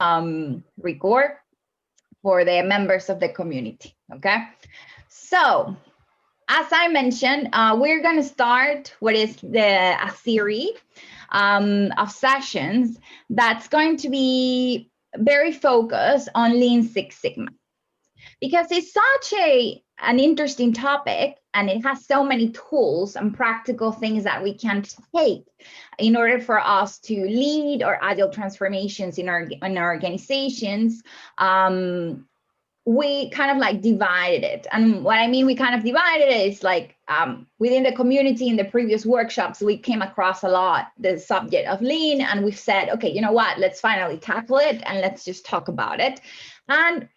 record for the members of the community, okay? So, as I mentioned, we're going to start what is a series of sessions that's going to be very focused on Lean Six Sigma, because it's such an interesting topic, and it has so many tools and practical things that we can take in order for us to lead our agile transformations in our organizations. We kind of like divided it. And what I mean, we kind of divided it is like within the community in the previous workshops, we came across a lot the subject of lean, and we've said, okay, you know what, let's finally tackle it and let's just talk about it. And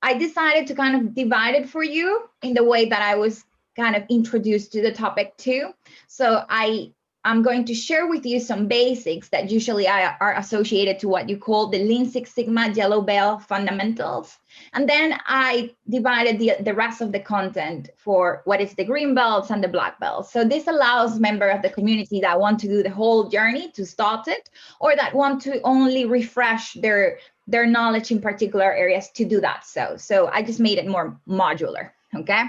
I decided to kind of divide it for you in the way that I was kind of introduced to the topic too. So I'm going to share with you some basics that usually are associated to what you call the Lean Six Sigma Yellow Belt fundamentals. And then I divided the rest of the content for what is the green belts and the black belts. So this allows members of the community that want to do the whole journey to start it, or that want to only refresh their knowledge in particular areas to do that. So I just made it more modular, okay?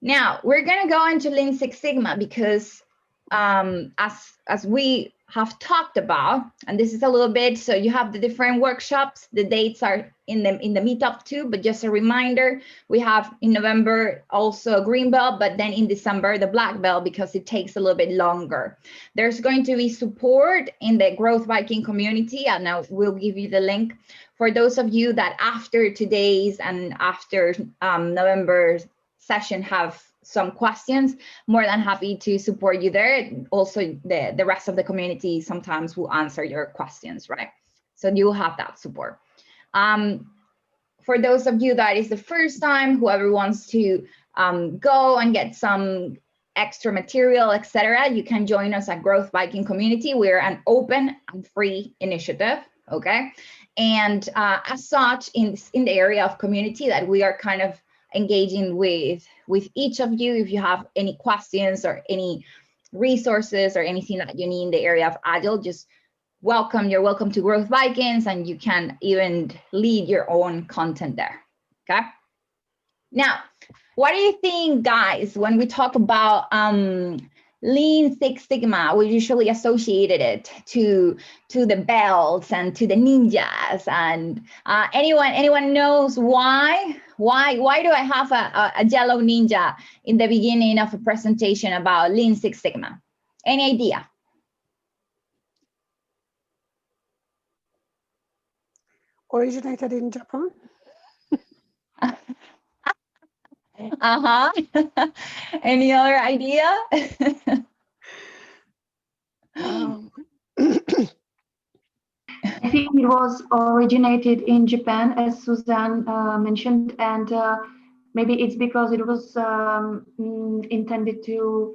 Now, we're gonna go into Lean Six Sigma because as we have talked about, and this is a little bit, so you have the different workshops, the dates are in the meetup too, but just a reminder, we have in November also green belt, but then in December the black belt, because it takes a little bit longer. There's going to be support in the Growth Viking community, and now we'll give you the link for those of you that after today's and after November session have some questions. More than happy to support you there. Also, the rest of the community sometimes will answer your questions, right? So you'll have that support. For those of you that is the first time, whoever wants to go and get some extra material, etc., you can join us at Growth Viking Community. We're an open and free initiative, okay? And as such, in the area of community that we are kind of engaging with each of you, if you have any questions or any resources or anything that you need in the area of Agile, just you're welcome to Growth Vikings, and you can even lead your own content there, okay? Now, what do you think, guys, when we talk about Lean Six Sigma? We usually associated it to the belts and to the ninjas, and anyone knows why? Why do I have a yellow ninja in the beginning of a presentation about Lean Six Sigma? Any idea? Originated in Japan. Any other idea? I think it was originated in Japan, as Suzanne mentioned, and maybe it's because it was intended to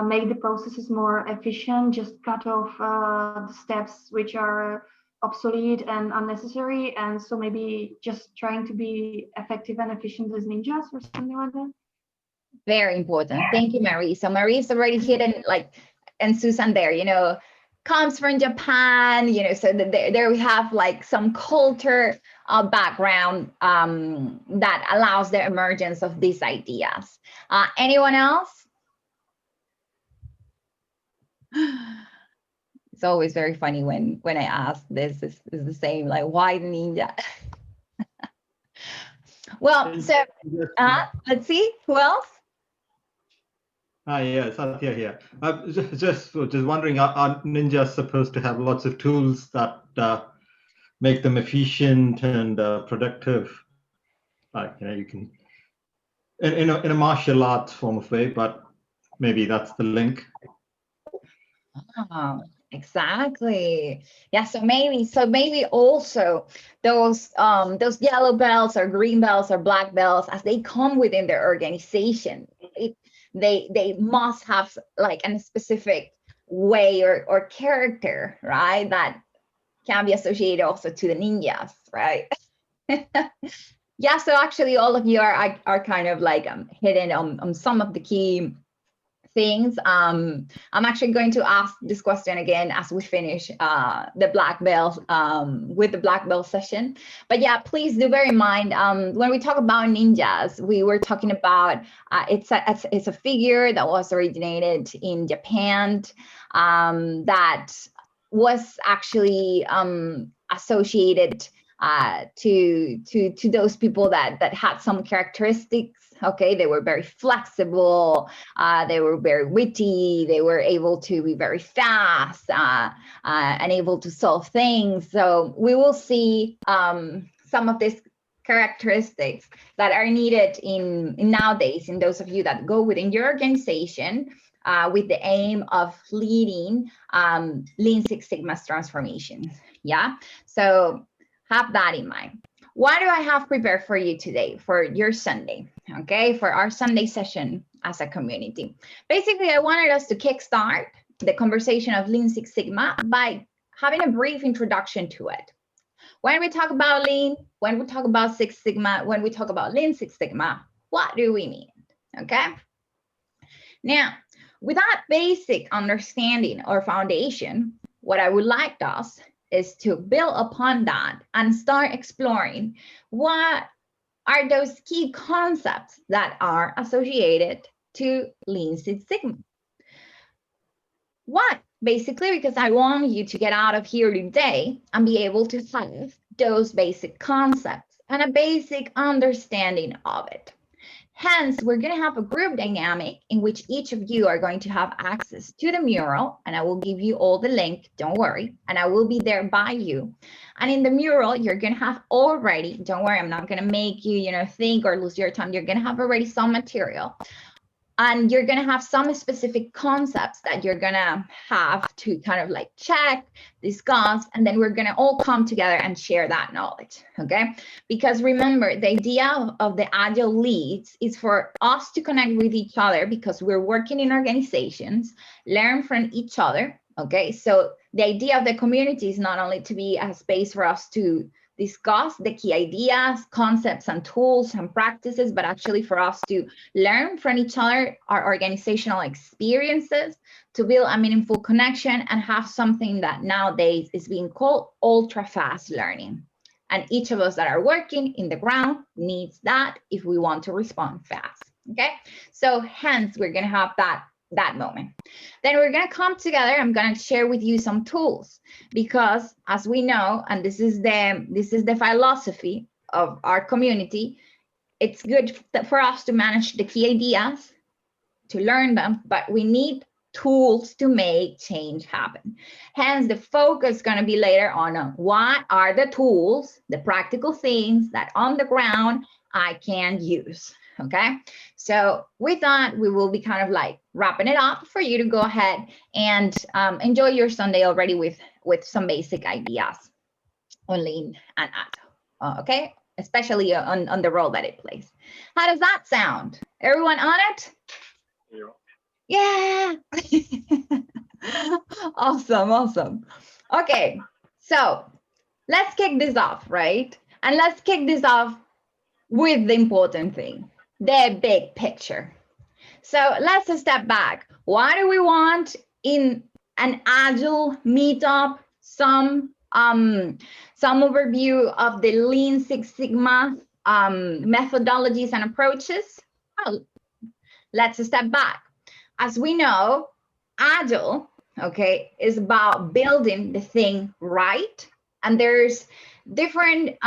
make the processes more efficient, just cut off the steps which are obsolete and unnecessary, and so maybe just trying to be effective and efficient as ninjas or something like that. Very important. Thank you, Marie. So Marie's already hidden, and Susan there, comes from Japan, so there we have like some culture background that allows the emergence of these ideas. Anyone else? It's always very funny when I ask this, is the same, like, why the ninja? Well, so let's see, who else? Yeah, Satya here. Just wondering, are ninjas supposed to have lots of tools that make them efficient and productive? Like, you can, in a martial arts form of way, but maybe that's the link. Oh, exactly. Yeah. So maybe also those yellow belts or green belts or black belts, as they come within their organization, they must have like a specific way or character, right? That can be associated also to the ninjas, right? Yeah. So actually, all of you are kind of like hidden on some of the key things. I'm actually going to ask this question again as we finish the black belt with the black belt session. But yeah, please do bear in mind when we talk about ninjas, we were talking about it's a figure that was originated in Japan that was actually associated to those people that had some characteristics. Okay, they were very flexible, they were very witty, they were able to be very fast and able to solve things. So we will see some of these characteristics that are needed in nowadays in those of you that go within your organization with the aim of leading Lean Six Sigma's transformation. Yeah, so have that in mind. What do I have prepared for you today for your Sunday? Okay, for our Sunday session as a community. Basically, I wanted us to kickstart the conversation of Lean Six Sigma by having a brief introduction to it. When we talk about Lean, when we talk about Six Sigma, when we talk about Lean Six Sigma, what do we mean? Okay. Now, with that basic understanding or foundation, what I would like us is to build upon that and start exploring what are those key concepts that are associated to Lean Six Sigma. What? Basically, because I want you to get out of here today and be able to have those basic concepts and a basic understanding of it. Hence, we're going to have a group dynamic in which each of you are going to have access to the mural, and I will give you all the link, don't worry, and I will be there by you. And in the mural, you're going to have already, don't worry, I'm not going to make you, think or lose your time. You're going to have already some material. And you're going to have some specific concepts that you're going to have to kind of like check, discuss, and then we're going to all come together and share that knowledge, okay? Because remember, the idea of the Agile Leads is for us to connect with each other because we're working in organizations, learn from each other, okay? So the idea of the community is not only to be a space for us to discuss the key ideas, concepts, and tools and practices, but actually for us to learn from each other, our organizational experiences, to build a meaningful connection and have something that nowadays is being called ultra fast learning. And each of us that are working in the ground needs that if we want to respond fast, okay? So hence, we're gonna have that moment. Then we're going to come together. I'm going to share with you some tools because as we know, and this is the philosophy of our community, it's good for us to manage the key ideas, to learn them, but we need tools to make change happen. Hence, the focus is going to be later on what are the tools, the practical things that on the ground I can use. Okay, so with that, we will be kind of like wrapping it up for you to go ahead and enjoy your Sunday already with some basic ideas on Lean and Agile. Okay, especially on the role that it plays. How does that sound? Everyone on it? Yeah. Awesome. Okay, so let's kick this off, right? And let's kick this off with the important thing. The big picture. So let's step back. Why do we want in an Agile meetup some overview of the Lean Six Sigma methodologies and approaches? Well, let's step back. As we know, Agile, okay, is about building the thing right, and there's different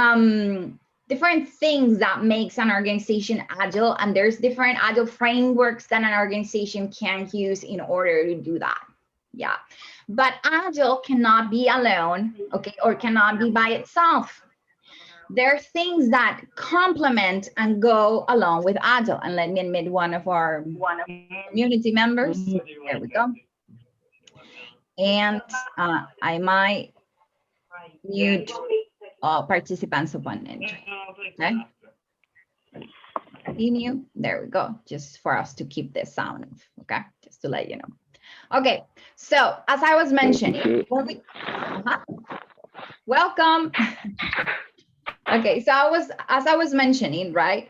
things that makes an organization agile, and there's different agile frameworks that an organization can use in order to do that. Yeah, but agile cannot be alone, okay, or cannot be by itself. There are things that complement and go along with agile. And let me admit one of our community members. There we go. And I might mute participants upon entry. Okay. Continue. There we go. Just for us to keep this sound. Okay. Just to let you know. Okay. So as I was mentioning, welcome. Okay. So as I was mentioning, right?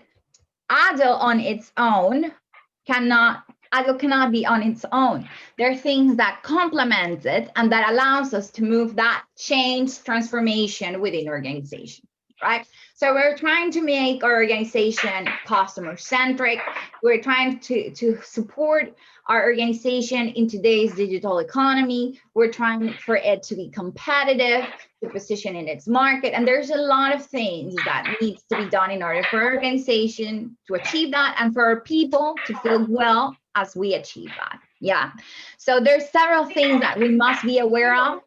Agile on its own cannot Agile cannot be on its own. There are things that complement it and that allows us to move that change transformation within organization, right? So we're trying to make our organization customer-centric. We're trying to support our organization in today's digital economy. We're trying for it to be competitive, to position in its market. And there's a lot of things that needs to be done in order for our organization to achieve that and for our people to feel well as we achieve that. Yeah. So there's several things that we must be aware of.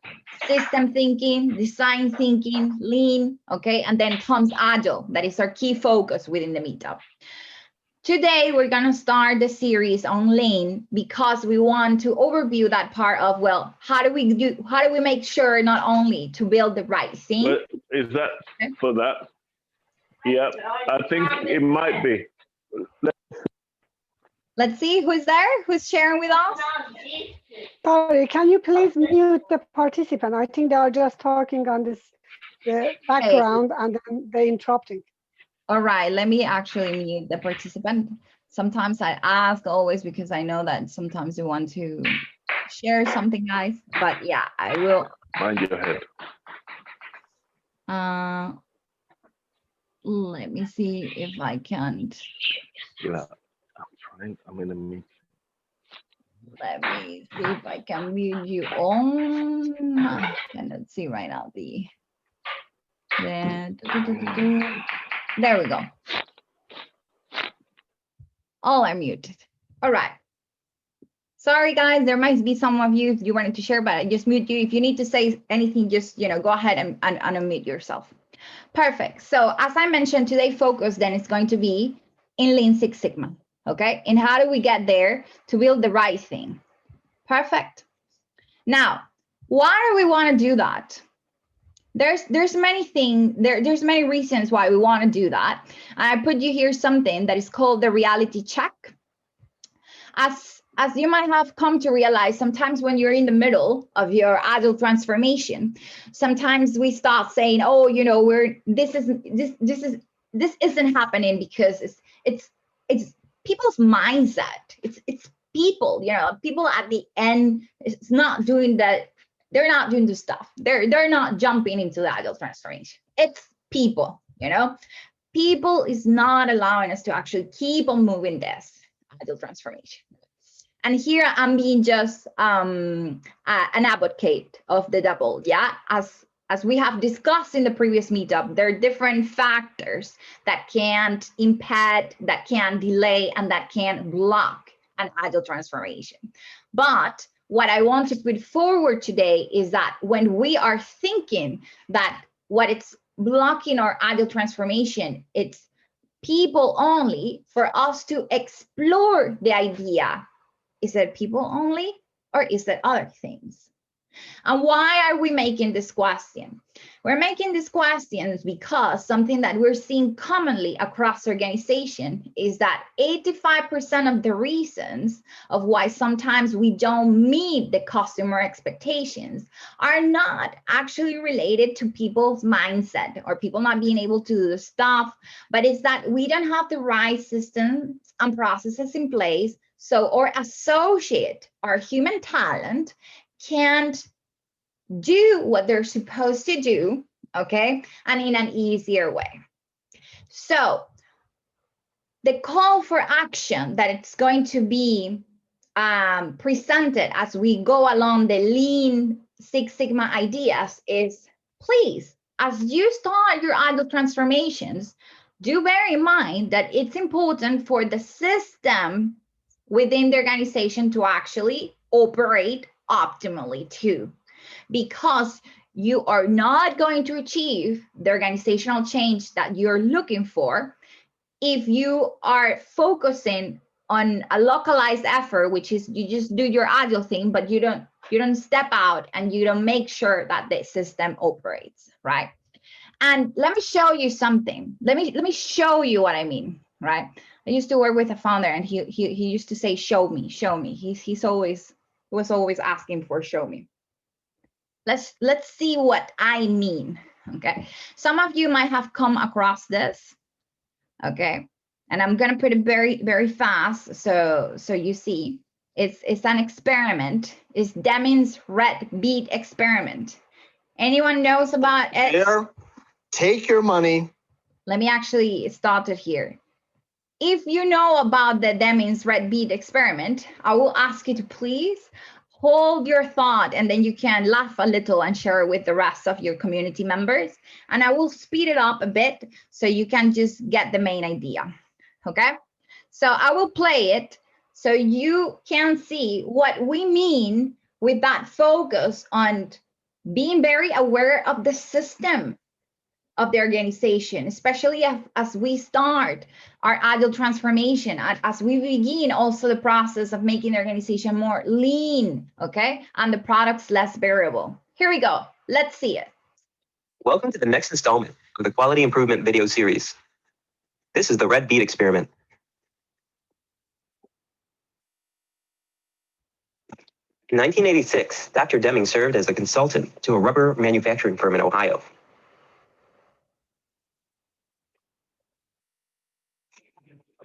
System thinking, design thinking, lean, okay? And then comes Agile. That is our key focus within the meetup. Today, we're gonna start the series on lean because we want to overview that part of, well, how do we make sure not only to build the right thing? But is that for that? Yeah, I think it might be. Let's see who's there, who's sharing with us. Sorry, can you please mute the participant? I think they are just talking on the background and then they're interrupting. All right, let me actually mute the participant. Sometimes I ask always because I know that sometimes you want to share something, guys. But yeah, I will. Mind your head. Let me see if I can't. Yeah, I'm trying. I'm in a meeting. Let me see if I can mute you on. I cannot see right now there we go. All are muted. All right. Sorry, guys. There might be some of you if you wanted to share, but I just mute you. If you need to say anything, just go ahead and unmute yourself. Perfect. So as I mentioned, today focus then is going to be in Lean Six Sigma. Okay. And how do we get there to build the right thing? Perfect. Now, why do we want to do that? There's many things, there's many reasons why we want to do that. I put you here something that is called the reality check. As you might have come to realize, sometimes when you're in the middle of your Agile transformation, sometimes we start saying, oh, this isn't happening because it's people's mindset. It's people, people at the end, it's not doing that. They're not doing the stuff. They're not jumping into the Agile transformation. It's people, People is not allowing us to actually keep on moving this Agile transformation. And here I'm being just an advocate of the double, yeah? As we have discussed in the previous meetup, there are different factors that can impede, that can delay, and that can block an Agile transformation. But what I want to put forward today is that when we are thinking that what it's blocking our Agile transformation, it's people only, for us to explore the idea, is it people only or is it other things? And why are we making this question? We're making these questions because something that we're seeing commonly across organization is that 85% of the reasons of why sometimes we don't meet the customer expectations are not actually related to people's mindset or people not being able to do the stuff, but it's that we don't have the right systems and processes in place. So our associate, our human talent, can't do what they're supposed to do, okay, and in an easier way. So the call for action that it's going to be presented as we go along the Lean Six Sigma ideas is, please, as you start your Agile transformations, do bear in mind that it's important for the system within the organization to actually operate optimally too, because you are not going to achieve the organizational change that you're looking for if you are focusing on a localized effort, which is you just do your Agile thing, but you don't step out and you don't make sure that the system operates, right? And let me show you something. Let me show you what I mean, right? I used to work with a founder, and he used to say, "Show me, show me." He was always asking for "show me." Let's see what I mean. Okay, some of you might have come across this. Okay, And I'm gonna put it very, very fast so you see. It's an experiment. It's Deming's red bead experiment. Anyone knows about it? Here, take your money. Let me actually start it here. If you know about the Deming's red bead experiment, I will ask you to please hold your thought, and then you can laugh a little and share it with the rest of your community members. And I will speed it up a bit so you can just get the main idea. Okay? So I will play it so you can see what we mean with that focus on being very aware of the system of the organization, especially as we start our agile transformation, as we begin also the process of making the organization more lean, okay, and the products less variable. Here we go. Let's see it. Welcome to the next installment of the Quality Improvement video series. This is the Red Bead Experiment. In 1986, Dr. Deming served as a consultant to a rubber manufacturing firm in Ohio.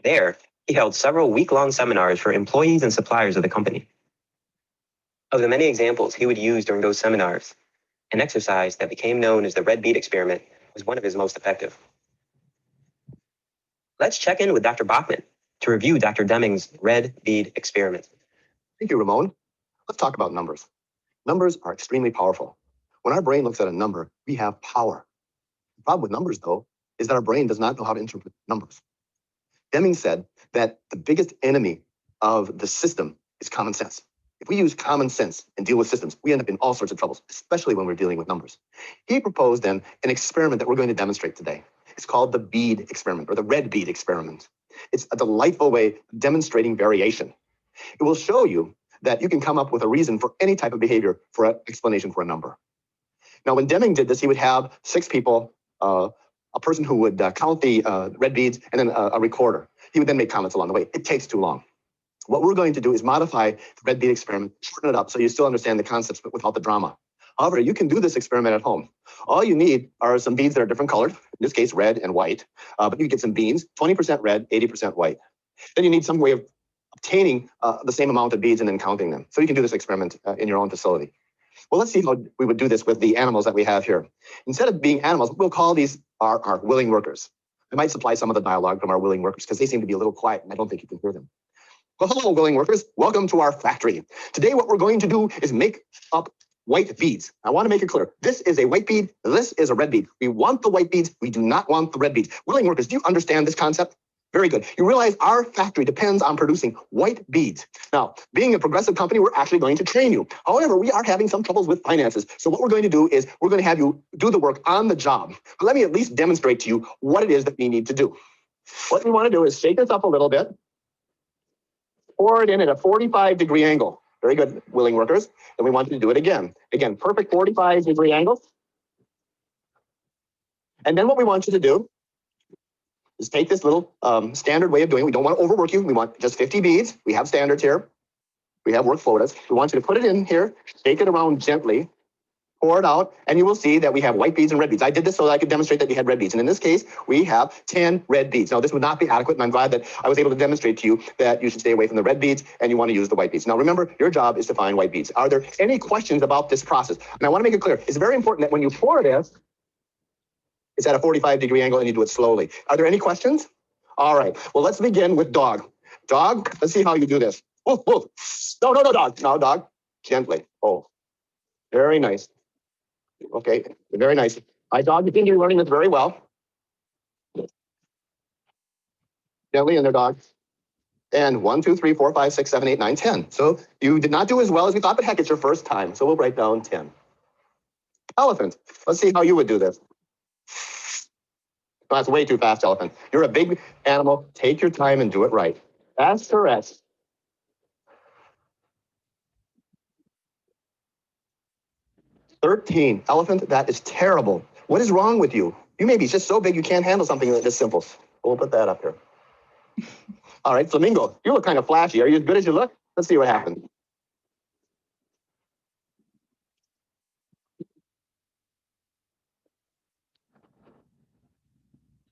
There, he held several week-long seminars for employees and suppliers of the company. Of the many examples he would use during those seminars, an exercise that became known as the Red Bead Experiment was one of his most effective. Let's check in with Dr. Bachman to review Dr. Deming's Red Bead Experiment. Thank you, Ramon. Let's talk about numbers. Numbers are extremely powerful. When our brain looks at a number, we have power. The problem with numbers, though, is that our brain does not know how to interpret numbers. Deming said that the biggest enemy of the system is common sense. If we use common sense and deal with systems, we end up in all sorts of troubles, especially when we're dealing with numbers. He proposed then an experiment that we're going to demonstrate today. It's called the bead experiment, or the red bead experiment. It's a delightful way of demonstrating variation. It will show you that you can come up with a reason for any type of behavior for an explanation for a number. Now, when Deming did this, he would have 6 people, a person who would count the red beads, and then a recorder. He would then make comments along the way. It takes too long. What we're going to do is modify the red bead experiment, shorten it up so you still understand the concepts, but without the drama. However, you can do this experiment at home. All you need are some beads that are different colored, in this case, red and white, but you get some beans, 20% red, 80% white. Then you need some way of obtaining the same amount of beads and then counting them. So you can do this experiment in your own facility. Well, let's see how we would do this with the animals that we have here. Instead of being animals, we'll call these our willing workers. I might supply some of the dialogue from our willing workers because they seem to be a little quiet and I don't think you can hear them. Well, hello, willing workers. Welcome to our factory. Today, what we're going to do is make up white beads. I want to make it clear. This is a white bead. This is a red bead. We want the white beads. We do not want the red beads. Willing workers, do you understand this concept? Very good. You realize our factory depends on producing white beads. Now, being a progressive company, we're actually going to train you. However, we are having some troubles with finances. So what we're going to do is we're going to have you do the work on the job. But let me at least demonstrate to you what it is that we need to do. What we want to do is shake this up a little bit. Pour it in at a 45-degree angle. Very good, willing workers. Then we want you to do it again. Again, perfect 45-degree angle. And then what we want you to do is take this little standard way of doing it. We don't want to overwork you. We want just 50 beads. We have standards here. We have work quotas. We want you to put it in here, shake it around gently, pour it out, and you will see that we have white beads and red beads. I did this so that I could demonstrate that we had red beads. And in this case, we have 10 red beads. Now, this would not be adequate, and I'm glad that I was able to demonstrate to you that you should stay away from the red beads and you want to use the white beads. Now, remember, your job is to find white beads. Are there any questions about this process? And I want to make it clear. It's very important that when you pour this, it's at a 45-degree angle and you do it slowly. Are there any questions? All right. Well, let's begin with dog. Dog, let's see how you do this. Woof, woof. No, dog. No, dog. Gently. Oh, very nice. Okay, very nice. All right, dog, you think you're learning this very well. Gently in there, dog. And 1, 2, 3, 4, 5, 6, 7, 8, 9, 10. So you did not do as well as we thought, but heck, it's your first time. So we'll write down 10. Elephant. Let's see how you would do this. Oh, that's way too fast, elephant. You're a big animal. Take your time and do it right. As for S. "13. Elephant, that is terrible. What is wrong with you? You may be just so big you can't handle something this simple." We'll put that up here. All right, flamingo. You look kind of flashy. Are you as good as you look? Let's see what happens.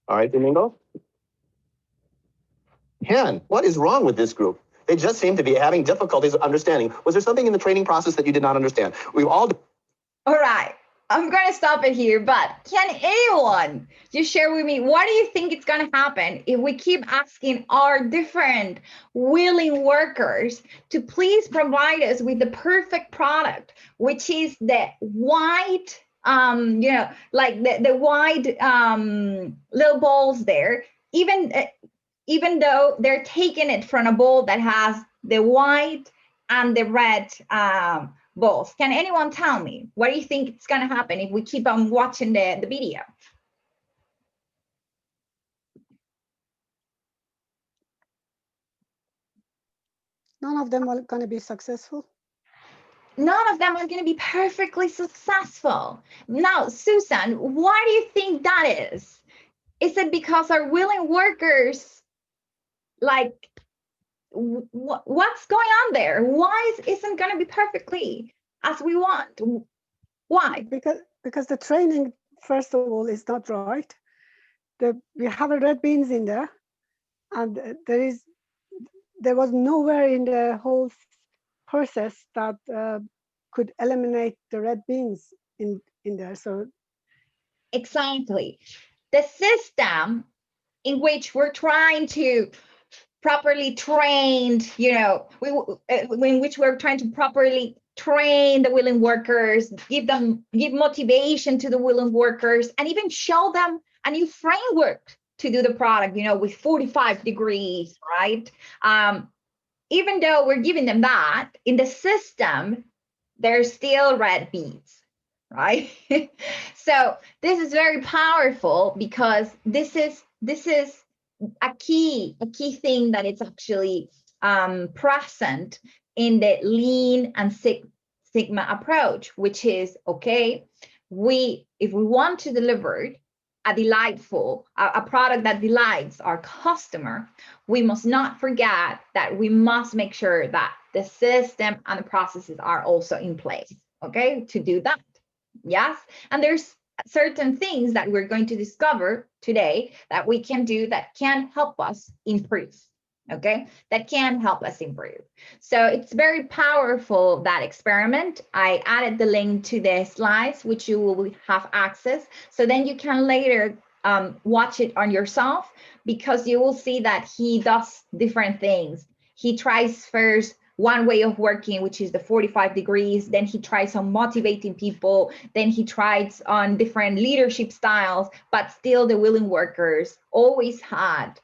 All right, flamingo. Ken, what is wrong with this group? They just seem to be having difficulties understanding. Was there something in the training process that you did not understand? We've all. All right, I'm going to stop it here, but can anyone just share with me, what do you think it's going to happen if we keep asking our different willing workers to please provide us with the perfect product, which is the white, you know, like the white little balls there, even though they're taking it from a bowl that has the white and the red balls. Can anyone tell me, what do you think it's gonna happen if we keep on watching the video? None of them are going to be successful. None of them are gonna be perfectly successful. Now, Susan, why do you think that is? Is it because our willing workers, like, what's going on there? Why isn't going to be perfectly as we want? Why? Because the training, first of all, is not right. We have a red beans in there, and there was nowhere in the whole process that could eliminate the red beans in there. So exactly, the system in which we're trying to properly trained, you know, in which we're trying to properly train the willing workers, give motivation to the willing workers, and even show them a new framework to do the product, you know, with 45 degrees, right? Even though we're giving them that, in the system, there's still red beads, right? So this is very powerful because this is a key thing that it's actually present in the Lean and Sigma approach, which is, okay, if we want to deliver a product that delights our customer, we must not forget that we must make sure that the system and the processes are also in place, okay, to do that. Yes, and there's certain things that we're going to discover today that we can do that can help us improve, okay, that can help us improve. So it's very powerful, that experiment. I added the link to the slides, which you will have access, so then you can later watch it on yourself, because you will see that he does different things. He tries first one way of working, which is the 45 degrees. Then he tries on motivating people. Then he tries on different leadership styles, but still the willing workers always had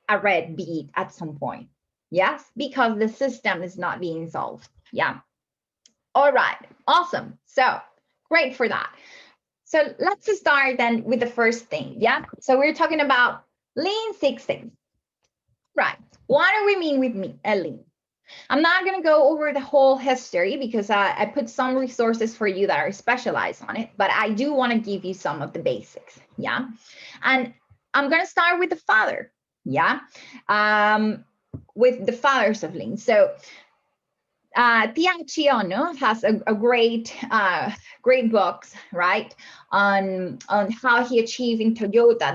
a red bead at some point. Yes, because the system is not being solved. Yeah. All right, awesome. So great for that. So let's start then with the first thing. Yeah. So we're talking about Lean Six Sigma. Right. What do we mean with Lean? I'm not going to go over the whole history because I put some resources for you that are specialized on it, but I do want to give you some of the basics. Yeah. And I'm going to start with the father. Yeah. With the fathers of Lean. So Tian Chiono has a great books, right, on how he achieved in Toyota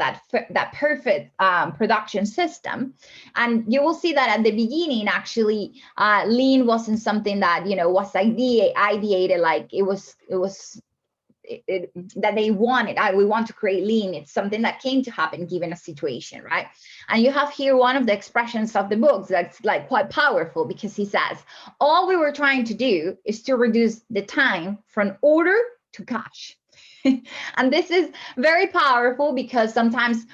that perfect production system. And you will see that at the beginning, actually, Lean wasn't something that, you know, was ideated like it was that they wanted. We want to create Lean. It's something that came to happen given a situation, right? And you have here one of the expressions of the books that's like quite powerful, because he says, all we were trying to do is to reduce the time from order to cash. And this is very powerful, because sometimes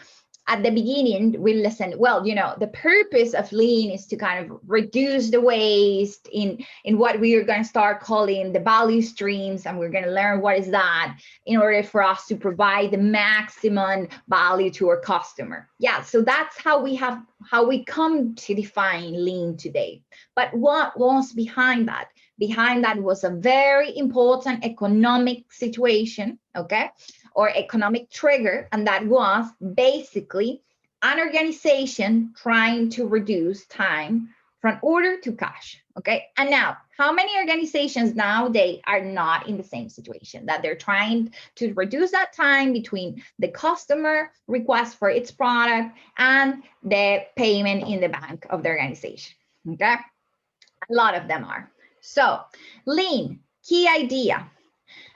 at the beginning we listen, well, you know, the purpose of Lean is to kind of reduce the waste in what we are going to start calling the value streams, and we're going to learn what is that in order for us to provide the maximum value to our customer. Yeah, so that's how we come to define Lean today. But what was behind that? Behind that was a very important economic situation, okay, or economic trigger, and that was basically an organization trying to reduce time from order to cash, Okay, and now how many organizations nowadays are not in the same situation, that they're trying to reduce that time between the customer request for its product and the payment in the bank of the organization? Okay, a lot of them are. So lean, key idea.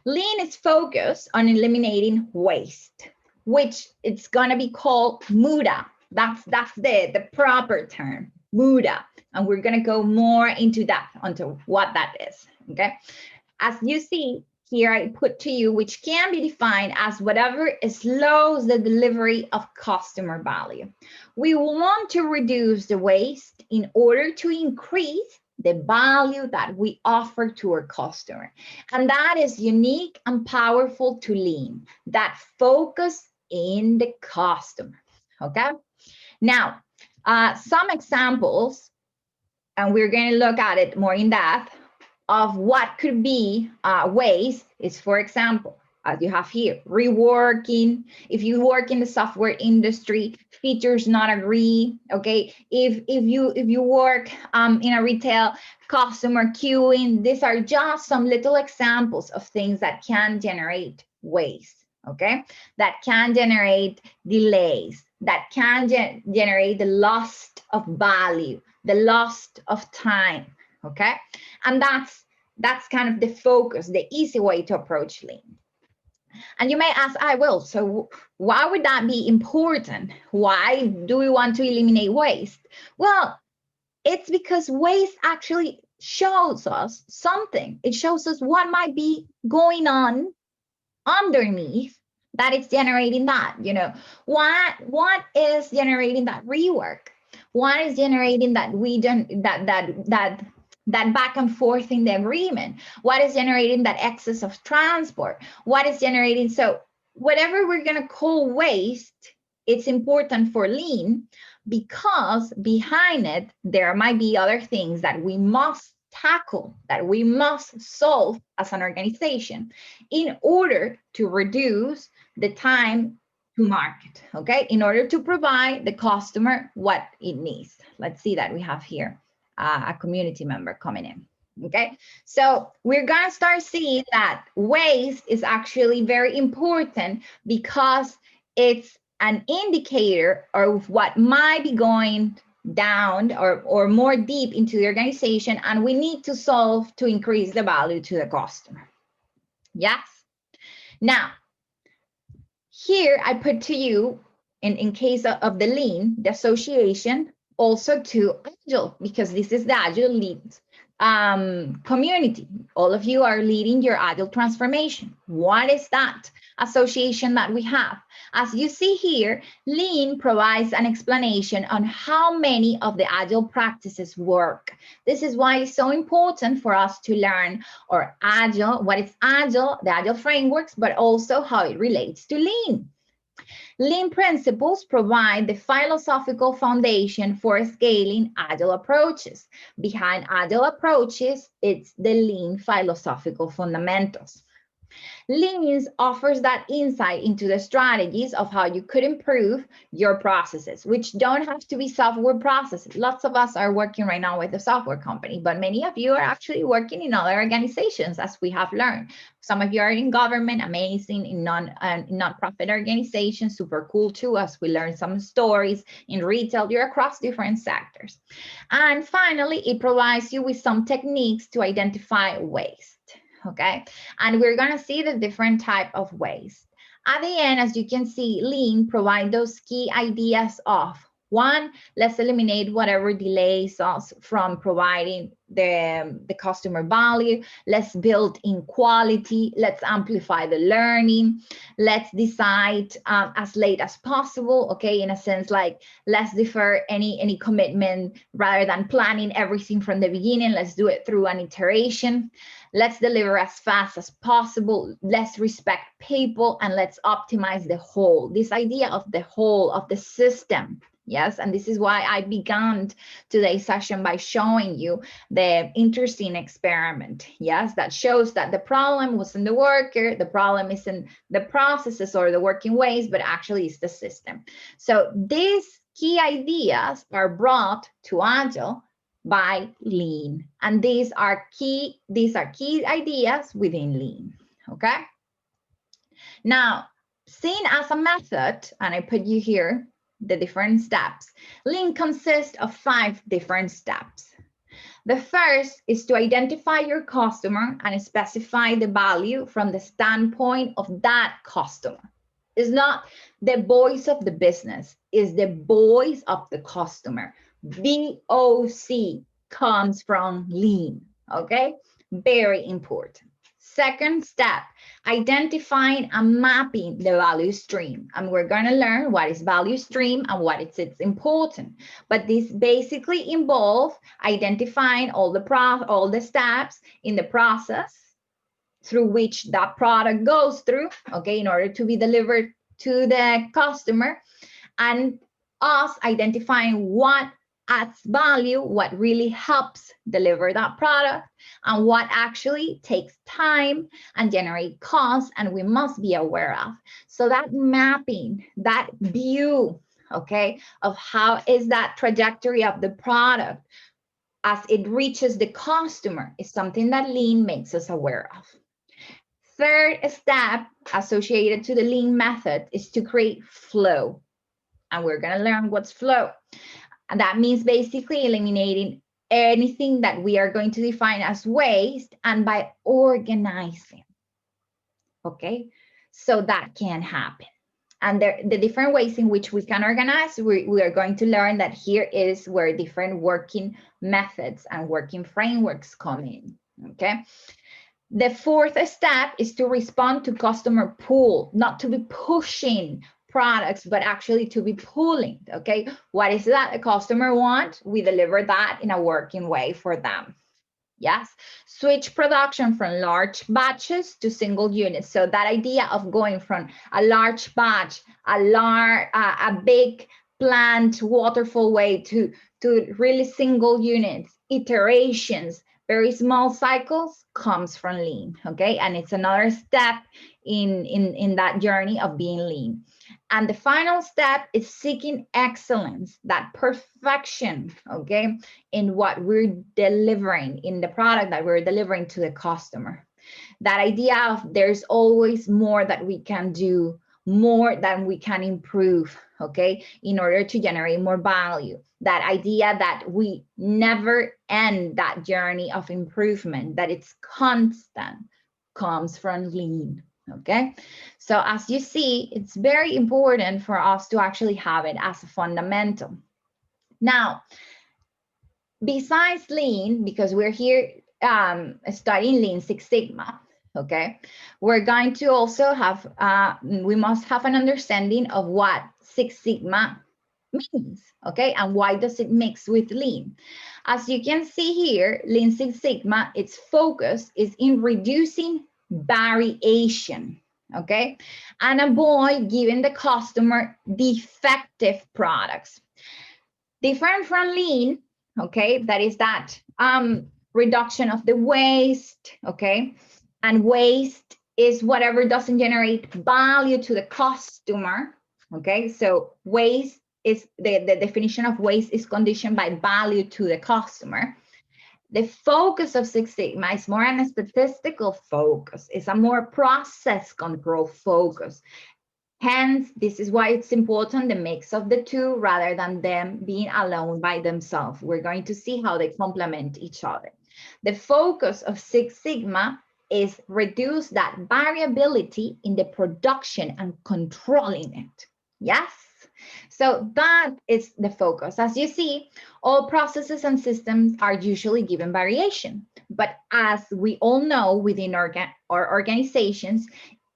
Lean is focused on eliminating waste, which it's going to be called MUDA. That's the proper term, MUDA. And we're going to go more into that, onto what that is. Okay. As you see here, I put to you, which can be defined as whatever slows the delivery of customer value. We want to reduce the waste in order to increase the value that we offer to our customer. And that is unique and powerful to Lean, that focus in the customer. Okay. Now, some examples, and we're going to look at it more in depth, of what could be waste is, for example, as you have here, reworking. If you work in the software industry, features not agree. Okay, if you work in a retail, customer queuing. These are just some little examples of things that can generate waste. Okay, that can generate delays, that can generate the loss of value, the loss of time. Okay, and that's kind of the focus, the easy way to approach Lean. And you may ask, I will, so why would that be important? Why do we want to eliminate waste? Well, it's because waste actually shows us something. It shows us what might be going on underneath that it's generating that, you know, what is generating that rework? What is generating that we don't, that back and forth in the agreement? What is generating that excess of transport? What is generating? So whatever we're going to call waste, it's important for Lean, because behind it, there might be other things that we must tackle, that we must solve as an organization in order to reduce the time to market, okay? In order to provide the customer what it needs. Let's see that we have here a community member coming in. Okay, so we're gonna start seeing that waste is actually very important, because it's an indicator of what might be going down or more deep into the organization, and we need to solve to increase the value to the customer. Yes. Now, here I put to you, in case of the Lean, the association also to Agile, because this is the Agile Leads community. All of you are leading your Agile transformation. What is that association that we have? As you see here, Lean provides an explanation on how many of the Agile practices work. This is why it's so important for us to learn our Agile, what is Agile, the Agile frameworks, but also how it relates to Lean. Lean principles provide the philosophical foundation for scaling Agile approaches. Behind Agile approaches, it's the Lean philosophical fundamentals. Lean offers that insight into the strategies of how you could improve your processes, which don't have to be software processes. Lots of us are working right now with a software company, but many of you are actually working in other organizations, as we have learned. Some of you are in government, amazing, in non-profit organizations, super cool too, as we learn some stories. In retail, you're across different sectors. And finally, it provides you with some techniques to identify waste. Okay, and we're going to see the different type of waste. At the end, as you can see, Lean provide those key ideas of: one, let's eliminate whatever delays us from providing the customer value. Let's build in quality. Let's amplify the learning. Let's decide as late as possible. Okay, in a sense, like let's defer any commitment rather than planning everything from the beginning. Let's do it through an iteration. Let's deliver as fast as possible. Let's respect people, and let's optimize the whole. This idea of the whole of the system. Yes, and this is why I began today's session by showing you the interesting experiment. Yes, that shows that the problem wasn't the worker, the problem isn't the processes or the working ways, but actually it's the system. So these key ideas are brought to Agile by lean. And these are key ideas within lean, okay? Now, seen as a method, and I put you here, the different steps, lean consists of 5 different steps. The first is to identify your customer and specify the value from the standpoint of that customer. It's not the voice of the business, it's the voice of the customer. VOC comes from lean, okay? Very important. Second step, identifying and mapping the value stream. And we're going to learn what is value stream and what it's important. But this basically involves identifying all the steps in the process through which that product goes through, okay, in order to be delivered to the customer, and us identifying what adds value, what really helps deliver that product, and what actually takes time and generate costs, and we must be aware of. So that mapping, that view, okay, of how is that trajectory of the product as it reaches the customer is something that lean makes us aware of. Third step associated to the lean method is to create flow. And we're going to learn what's flow. And that means basically eliminating anything that we are going to define as waste, and by organizing. Okay, so that can happen. And the different ways in which we can organize, we are going to learn that here is where different working methods and working frameworks come in. Okay. The fourth step is to respond to customer pull, not to be pushing products, but actually to be pulling, okay? What is that a customer wants? We deliver that in a working way for them. Yes, switch production from large batches to single units. So that idea of going from a large batch, a big plant waterfall way to really single units, iterations, very small cycles comes from lean, okay? And it's another step in that journey of being lean. And the final step is seeking excellence, that perfection, okay, in what we're delivering, in the product that we're delivering to the customer. That idea of there's always more that we can do, more than we can improve, okay, in order to generate more value. That idea that we never end that journey of improvement, that it's constant, comes from lean. Okay, so as you see, it's very important for us to actually have it as a fundamental. Now, besides lean, because we're here studying Lean Six Sigma, okay, we're going to also have, we must have an understanding of what Six Sigma means, okay, and why does it mix with lean. As you can see here, Lean Six Sigma, its focus is in reducing variation, okay, and avoid giving the customer defective products. Different from lean, okay, that is that reduction of the waste, okay, and waste is whatever doesn't generate value to the customer, okay, so waste is the definition of waste is conditioned by value to the customer. The focus of Six Sigma is more on a statistical focus. It's a more process control focus. Hence, this is why it's important, the mix of the two, rather than them being alone by themselves. We're going to see how they complement each other. The focus of Six Sigma is reduce that variability in the production and controlling it. Yes? So that is the focus. As you see, all processes and systems are usually given variation. But as we all know within our organizations,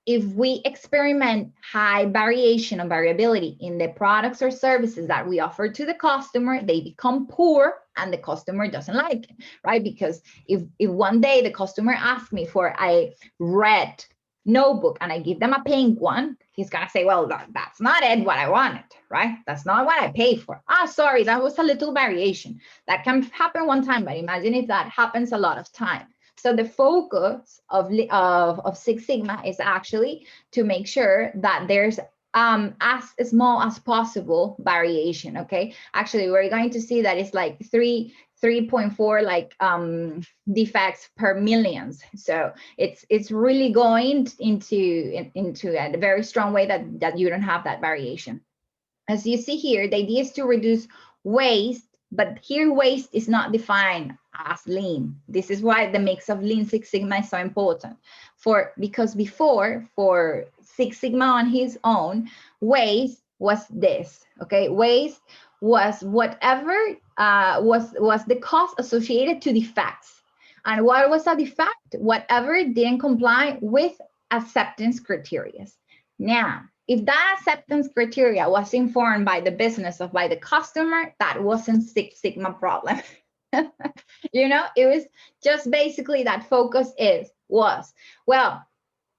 if we experiment high variation or variability in the products or services that we offer to the customer, they become poor and the customer doesn't like it, right? Because if one day the customer asks me for a red notebook and I give them a pink one, he's gonna say, well, that's not it, what I wanted, right? That's not what I paid for. Sorry, that was a little variation. That can happen one time, but imagine if that happens a lot of time. So the focus of Six Sigma is actually to make sure that there's as small as possible variation, okay? Actually, we're going to see that it's like three 3.4 like defects per millions. So it's really going into a very strong way that you don't have that variation. As you see here, the idea is to reduce waste, but here waste is not defined as lean. This is why the mix of Lean Six Sigma is so important. Because before, for Six Sigma on his own, waste was this, okay? Waste was whatever was the cost associated to defects. And what was a defect? Whatever didn't comply with acceptance criteria. Now, if that acceptance criteria was informed by the business or by the customer, that wasn't Six Sigma problem. You know, it was just basically that focus was, well,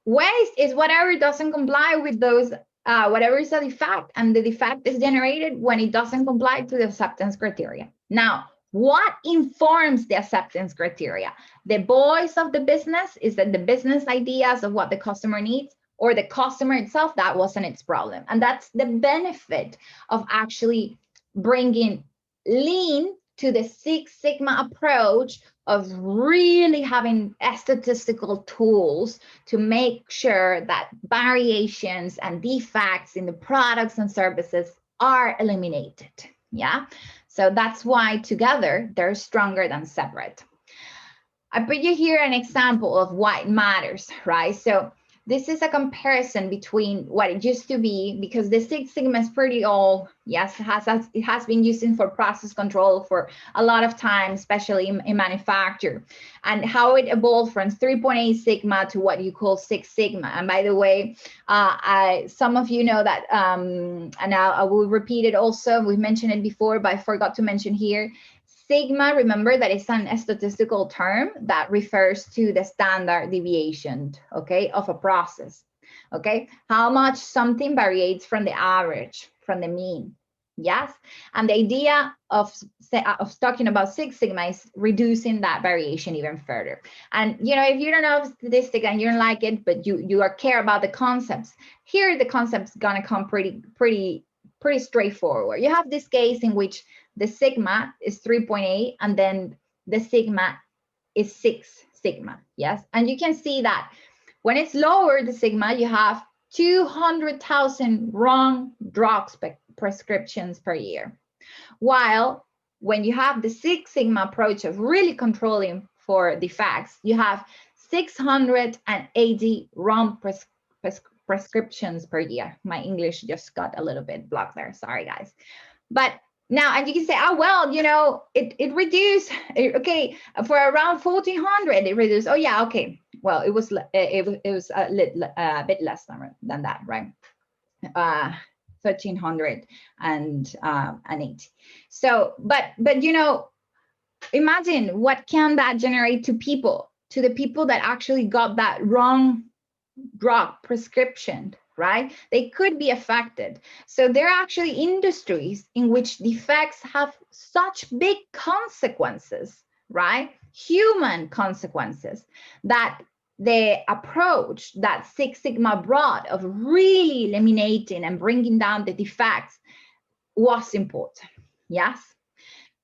waste is whatever doesn't comply with those, whatever is a defect, and the defect is generated when it doesn't comply to the acceptance criteria. Now, what informs the acceptance criteria? The voice of the business, is that the business ideas of what the customer needs, or the customer itself, that wasn't its problem. And that's the benefit of actually bringing lean to the Six Sigma approach of really having statistical tools to make sure that variations and defects in the products and services are eliminated. Yeah, so that's why together they're stronger than separate. I put you here an example of why it matters, right? So this is a comparison between what it used to be, because the Six Sigma is pretty old. Yes, it has been used for process control for a lot of time, especially in manufacture, and how it evolved from 3.8 Sigma to what you call Six Sigma. And by the way, some of you know that, and I will repeat it also, we mentioned it before, but I forgot to mention here, Sigma, remember that it's a statistical term that refers to the standard deviation, okay, of a process, okay? How much something varies from the average, from the mean, yes? And the idea of talking about Six Sigma is reducing that variation even further. And, you know, if you don't know statistics and you don't like it, but you care about the concepts, here the concept's gonna come pretty straightforward. You have this case in which the sigma is 3.8 and then the sigma is 6 sigma, yes? And you can see that when it's lower, the sigma, you have 200,000 wrong drug prescriptions per year. While when you have the Six Sigma approach of really controlling for defects, you have 680 wrong prescriptions per year. My English just got a little bit blocked there, sorry guys. But now, and you can say, oh, well, you know, it reduced, okay, for around 1,400, it reduced. Oh, yeah, okay. Well, it was a bit less than that, right? 1,380. So, but you know, imagine what can that generate to the people that actually got that wrong drug prescription, right? They could be affected. So there are actually industries in which defects have such big consequences, right? Human consequences, that the approach that Six Sigma brought of really eliminating and bringing down the defects was important, yes?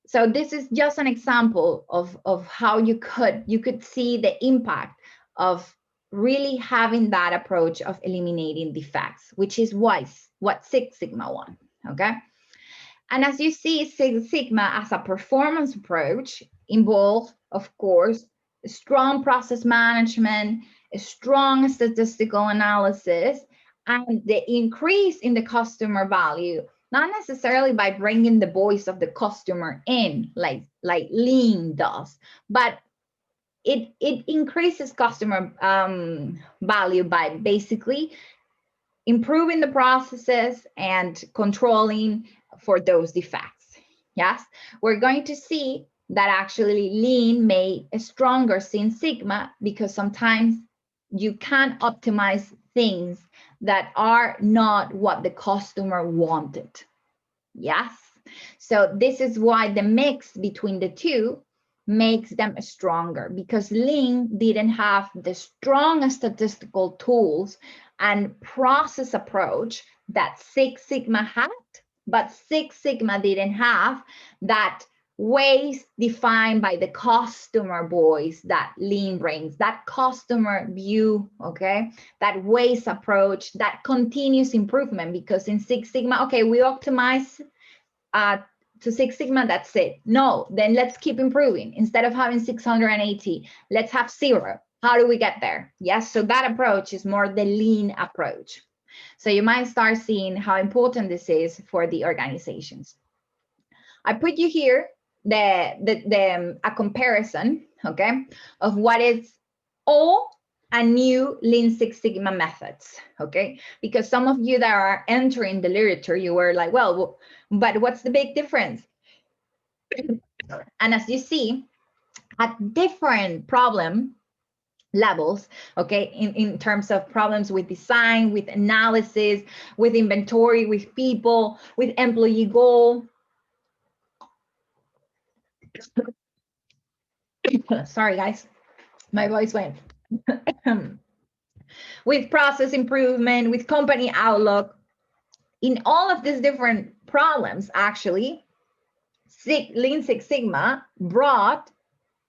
So this is just an example of how you could see the impact of really having that approach of eliminating defects, which is what Six Sigma want, okay? And as you see, Six Sigma as a performance approach involves, of course, strong process management, a strong statistical analysis, and the increase in the customer value, not necessarily by bringing the voice of the customer in, like Lean does, but it increases customer value by basically improving the processes and controlling for those defects. Yes, we're going to see that actually Lean made a stronger Six Sigma, because sometimes you can optimize things that are not what the customer wanted. Yes, so this is why the mix between the two makes them stronger, because Lean didn't have the strong statistical tools and process approach that Six Sigma had, but Six Sigma didn't have that ways defined by the customer voice that Lean brings, that customer view, okay, that ways approach, that continuous improvement. Because in Six Sigma, okay, we optimize to Six Sigma, that's it. No, then let's keep improving. Instead of having 680, let's have 0. How do we get there? Yes, so that approach is more the Lean approach. So you might start seeing how important this is for the organizations. I put you here a comparison, okay, of what is old and new Lean Six Sigma methods, okay? Because some of you that are entering the literature, you were like, well, but what's the big difference? And as you see, at different problem levels, okay, in terms of problems with design, with analysis, with inventory, with people, with employee goal. Sorry, guys, my voice went. With process improvement, with company outlook, in all of these different problems, actually, Lean Six Sigma brought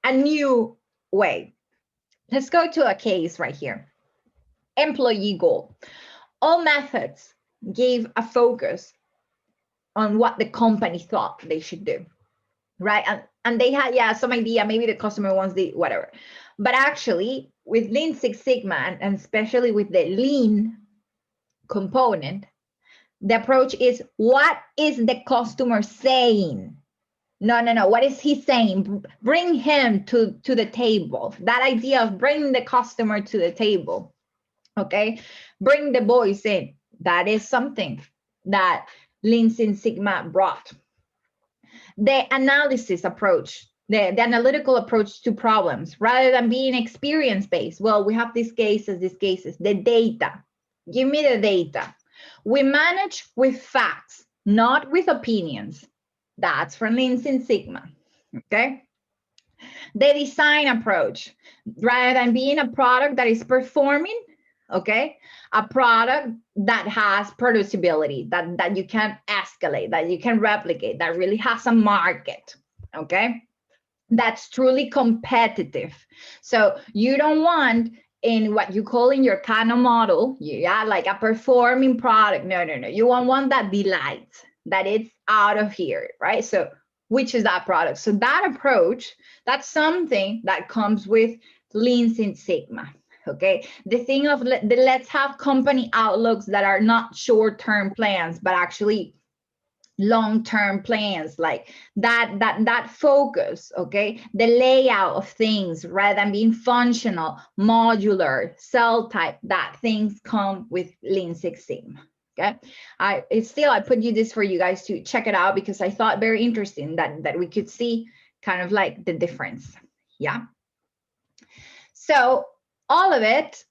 a new way. Let's go to a case right here. Employee goal. All methods gave a focus on what the company thought they should do, right? And they had, yeah, some idea, maybe the customer wants the whatever. But actually, with Lean Six Sigma, and especially with the Lean component, the approach is, what is the customer saying? No. What is he saying? Bring him to the table. That idea of bringing the customer to the table, okay? Bring the voice in. That is something that Lean Six Sigma brought. The analysis approach, the analytical approach to problems, rather than being experience-based. Well, we have these cases, the data. Give me the data. We manage with facts, not with opinions. That's from Lean Six Sigma, okay? The design approach, rather than being a product that is performing, okay, a product that has producibility, that you can escalate, that you can replicate, that really has a market, okay? That's truly competitive. So you don't want, in what you call in your kind of model, yeah, like a performing product. No. You want one that delights, that it's out of here, right? So which is that product? So that approach, that's something that comes with Lean Six Sigma, okay? The thing of let's have company outlooks that are not short-term plans, but actually long-term plans, like that focus, okay? The layout of things, rather than being functional, modular, cell type, that things come with Lean Six Sigma, okay? I put you this for you guys to check it out, because I thought very interesting that we could see kind of like the difference, yeah? So all of it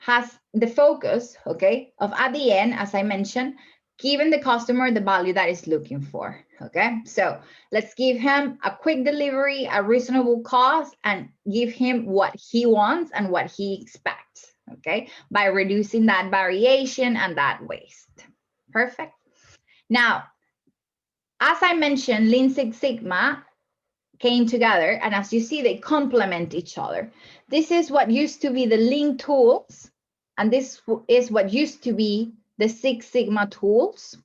has the focus, okay, of at the end, as I mentioned, giving the customer the value that is looking for, okay? So let's give him a quick delivery, a reasonable cost, and give him what he wants and what he expects, okay? By reducing that variation and that waste. Perfect. Now, as I mentioned, Lean Six Sigma came together, and as you see, they complement each other. This is what used to be the Lean tools, and this is what used to be the Six Sigma tools.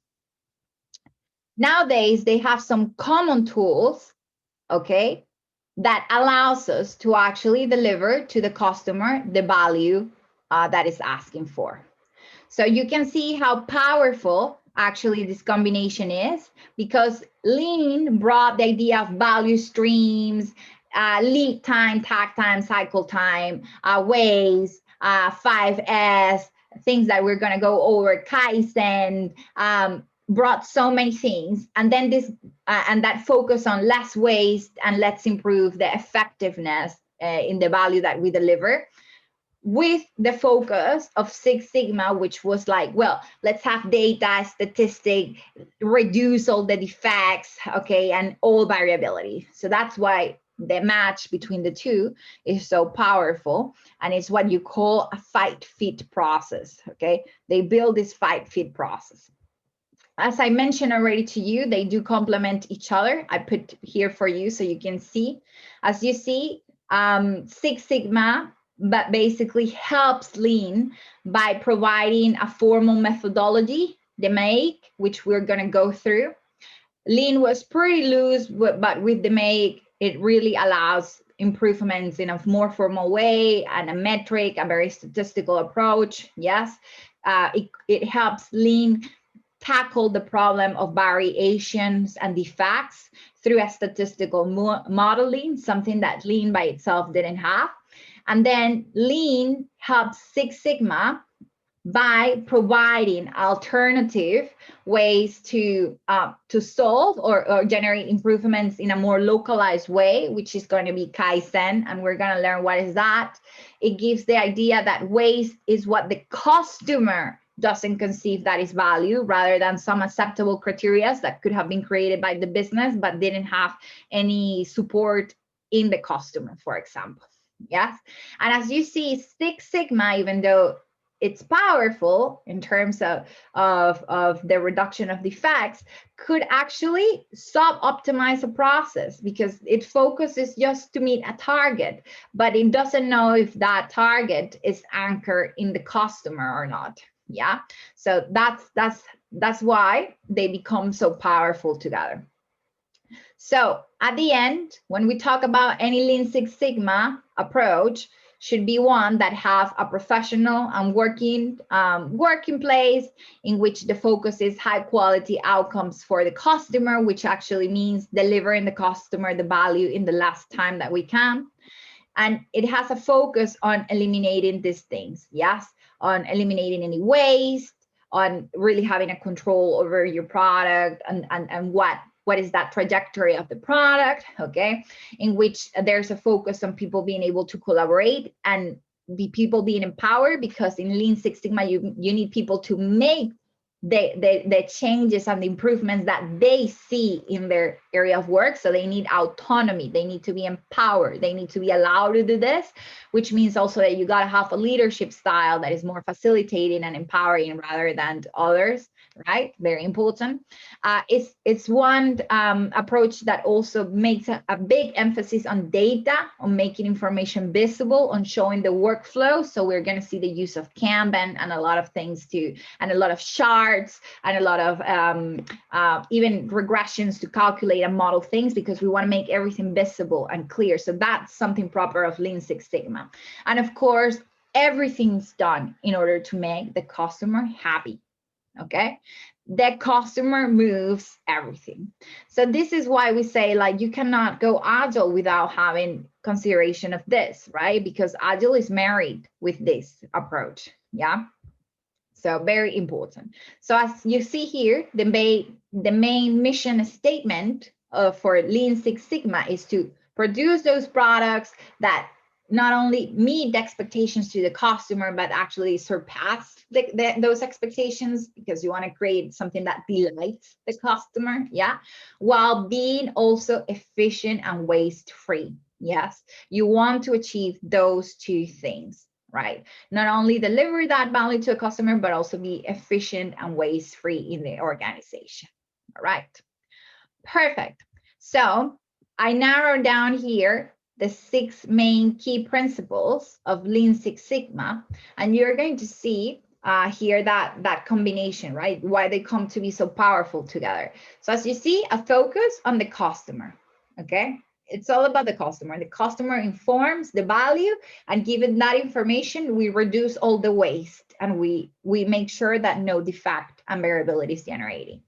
Nowadays, they have some common tools, okay, that allows us to actually deliver to the customer the value that is asking for. So you can see how powerful actually this combination is, because Lean brought the idea of value streams, lead time, takt time, cycle time, ways, 5S, things that we're going to go over, Kaizen, brought so many things. And then this, and that focus on less waste and let's improve the effectiveness in the value that we deliver, with the focus of Six Sigma, which was like, well, let's have data, statistic, reduce all the defects, okay, and all variability. So that's why the match between the two is so powerful, and it's what you call a fight fit process, okay? They build this fight fit process. as I mentioned already to you, they do complement each other. I put here for you so you can see. As you see, Six Sigma but basically helps Lean by providing a formal methodology, the MAKE, which we're going to go through. Lean was pretty loose, but with the MAKE, it really allows improvements in a more formal way and a metric, a very statistical approach. Yes, it helps Lean tackle the problem of variations and defects through a statistical modeling, something that Lean by itself didn't have. And then Lean helps Six Sigma by providing alternative ways to solve or generate improvements in a more localized way, which is going to be Kaizen, and we're going to learn what is that. It gives the idea that waste is what the customer doesn't conceive that is value, rather than some acceptable criteria that could have been created by the business but didn't have any support in the customer, for example. Yes, and as you see, Six Sigma, even though it's powerful in terms of the reduction of defects, could actually sub-optimize a process because it focuses just to meet a target, but it doesn't know if that target is anchored in the customer or not. Yeah, so that's why they become so powerful together. So at the end, when we talk about any Lean Six Sigma approach, should be one that have a professional and working place in which the focus is high quality outcomes for the customer, which actually means delivering the customer the value in the last time that we can. And it has a focus on eliminating these things, yes, on eliminating any waste, on really having a control over your product and what is that trajectory of the product, okay, in which there's a focus on people being able to collaborate and the people being empowered, because in Lean Six Sigma, you need people to make the changes and the improvements that they see in their area of work. So they need autonomy, they need to be empowered, they need to be allowed to do this, which means also that you got to have a leadership style that is more facilitating and empowering rather than others, right? Very important. It's one approach that also makes a big emphasis on data, on making information visible, on showing the workflow. So we're going to see the use of Kanban and a lot of things and a lot of charts and a lot of even regressions to calculate and model things, because we want to make everything visible and clear. So that's something proper of Lean Six Sigma. And of course, everything's done in order to make the customer happy. Okay, the customer moves everything. So this is why we say, like, you cannot go Agile without having consideration of this, right? Because Agile is married with this approach. Yeah, so very important. So as you see here, the main mission statement for Lean Six Sigma is to produce those products that not only meet the expectations to the customer, but actually surpass those expectations, because you want to create something that delights the customer, yeah, while being also efficient and waste-free. Yes, you want to achieve those two things, right? Not only deliver that value to a customer, but also be efficient and waste-free in the organization. All right, perfect. So I narrowed down here the 6 main key principles of Lean Six Sigma, and you're going to see here that combination, right? Why they come to be so powerful together. So as you see, a focus on the customer, okay? It's all about the customer. The customer informs the value, and given that information, we reduce all the waste, and we make sure that no defect and variability is generating.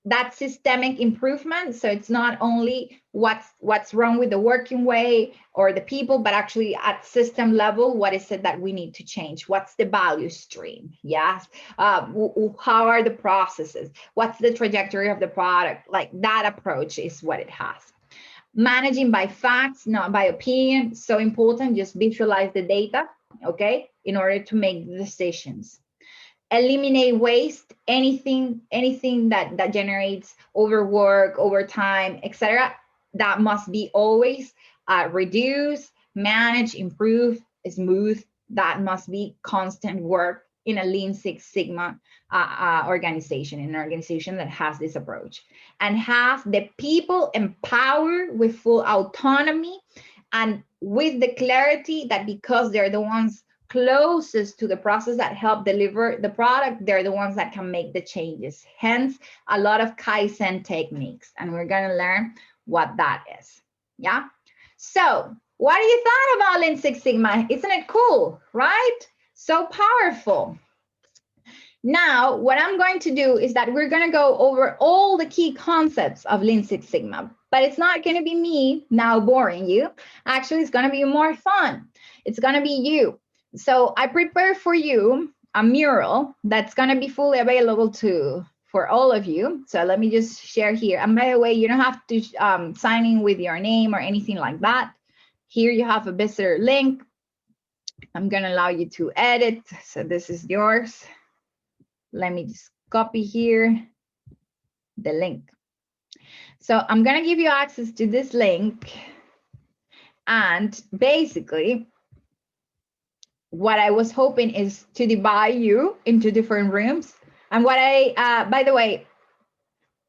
That systemic improvement, so it's not only what's wrong with the working way or the people, but actually at system level, what is it that we need to change? What's the value stream? Yes. How are the processes? What's the trajectory of the product? Like, that approach is what it has. Managing by facts, not by opinion. So important. Just visualize the data, okay, in order to make decisions. Eliminate waste, anything that generates overwork, overtime, etc. That must be always reduce, manage, improve, smooth. That must be constant work in a Lean Six Sigma organization, in an organization that has this approach and has the people empowered with full autonomy and with the clarity that because they're the ones closest to the process that help deliver the product, they're the ones that can make the changes. Hence, a lot of Kaizen techniques, and we're going to learn what that is. Yeah. So, what do you thought about Lean Six Sigma? Isn't it cool, right? So powerful. Now, what I'm going to do is that we're going to go over all the key concepts of Lean Six Sigma, but it's not going to be me now boring you. Actually, it's going to be more fun. It's going to be you. So I prepared for you a mural that's going to be fully available for all of you. So let me just share here. And by the way, you don't have to sign in with your name or anything like that. Here you have a visitor link. I'm going to allow you to edit. So this is yours. Let me just copy here the link. So I'm going to give you access to this link. And basically, what I was hoping is to divide you into different rooms. And what by the way,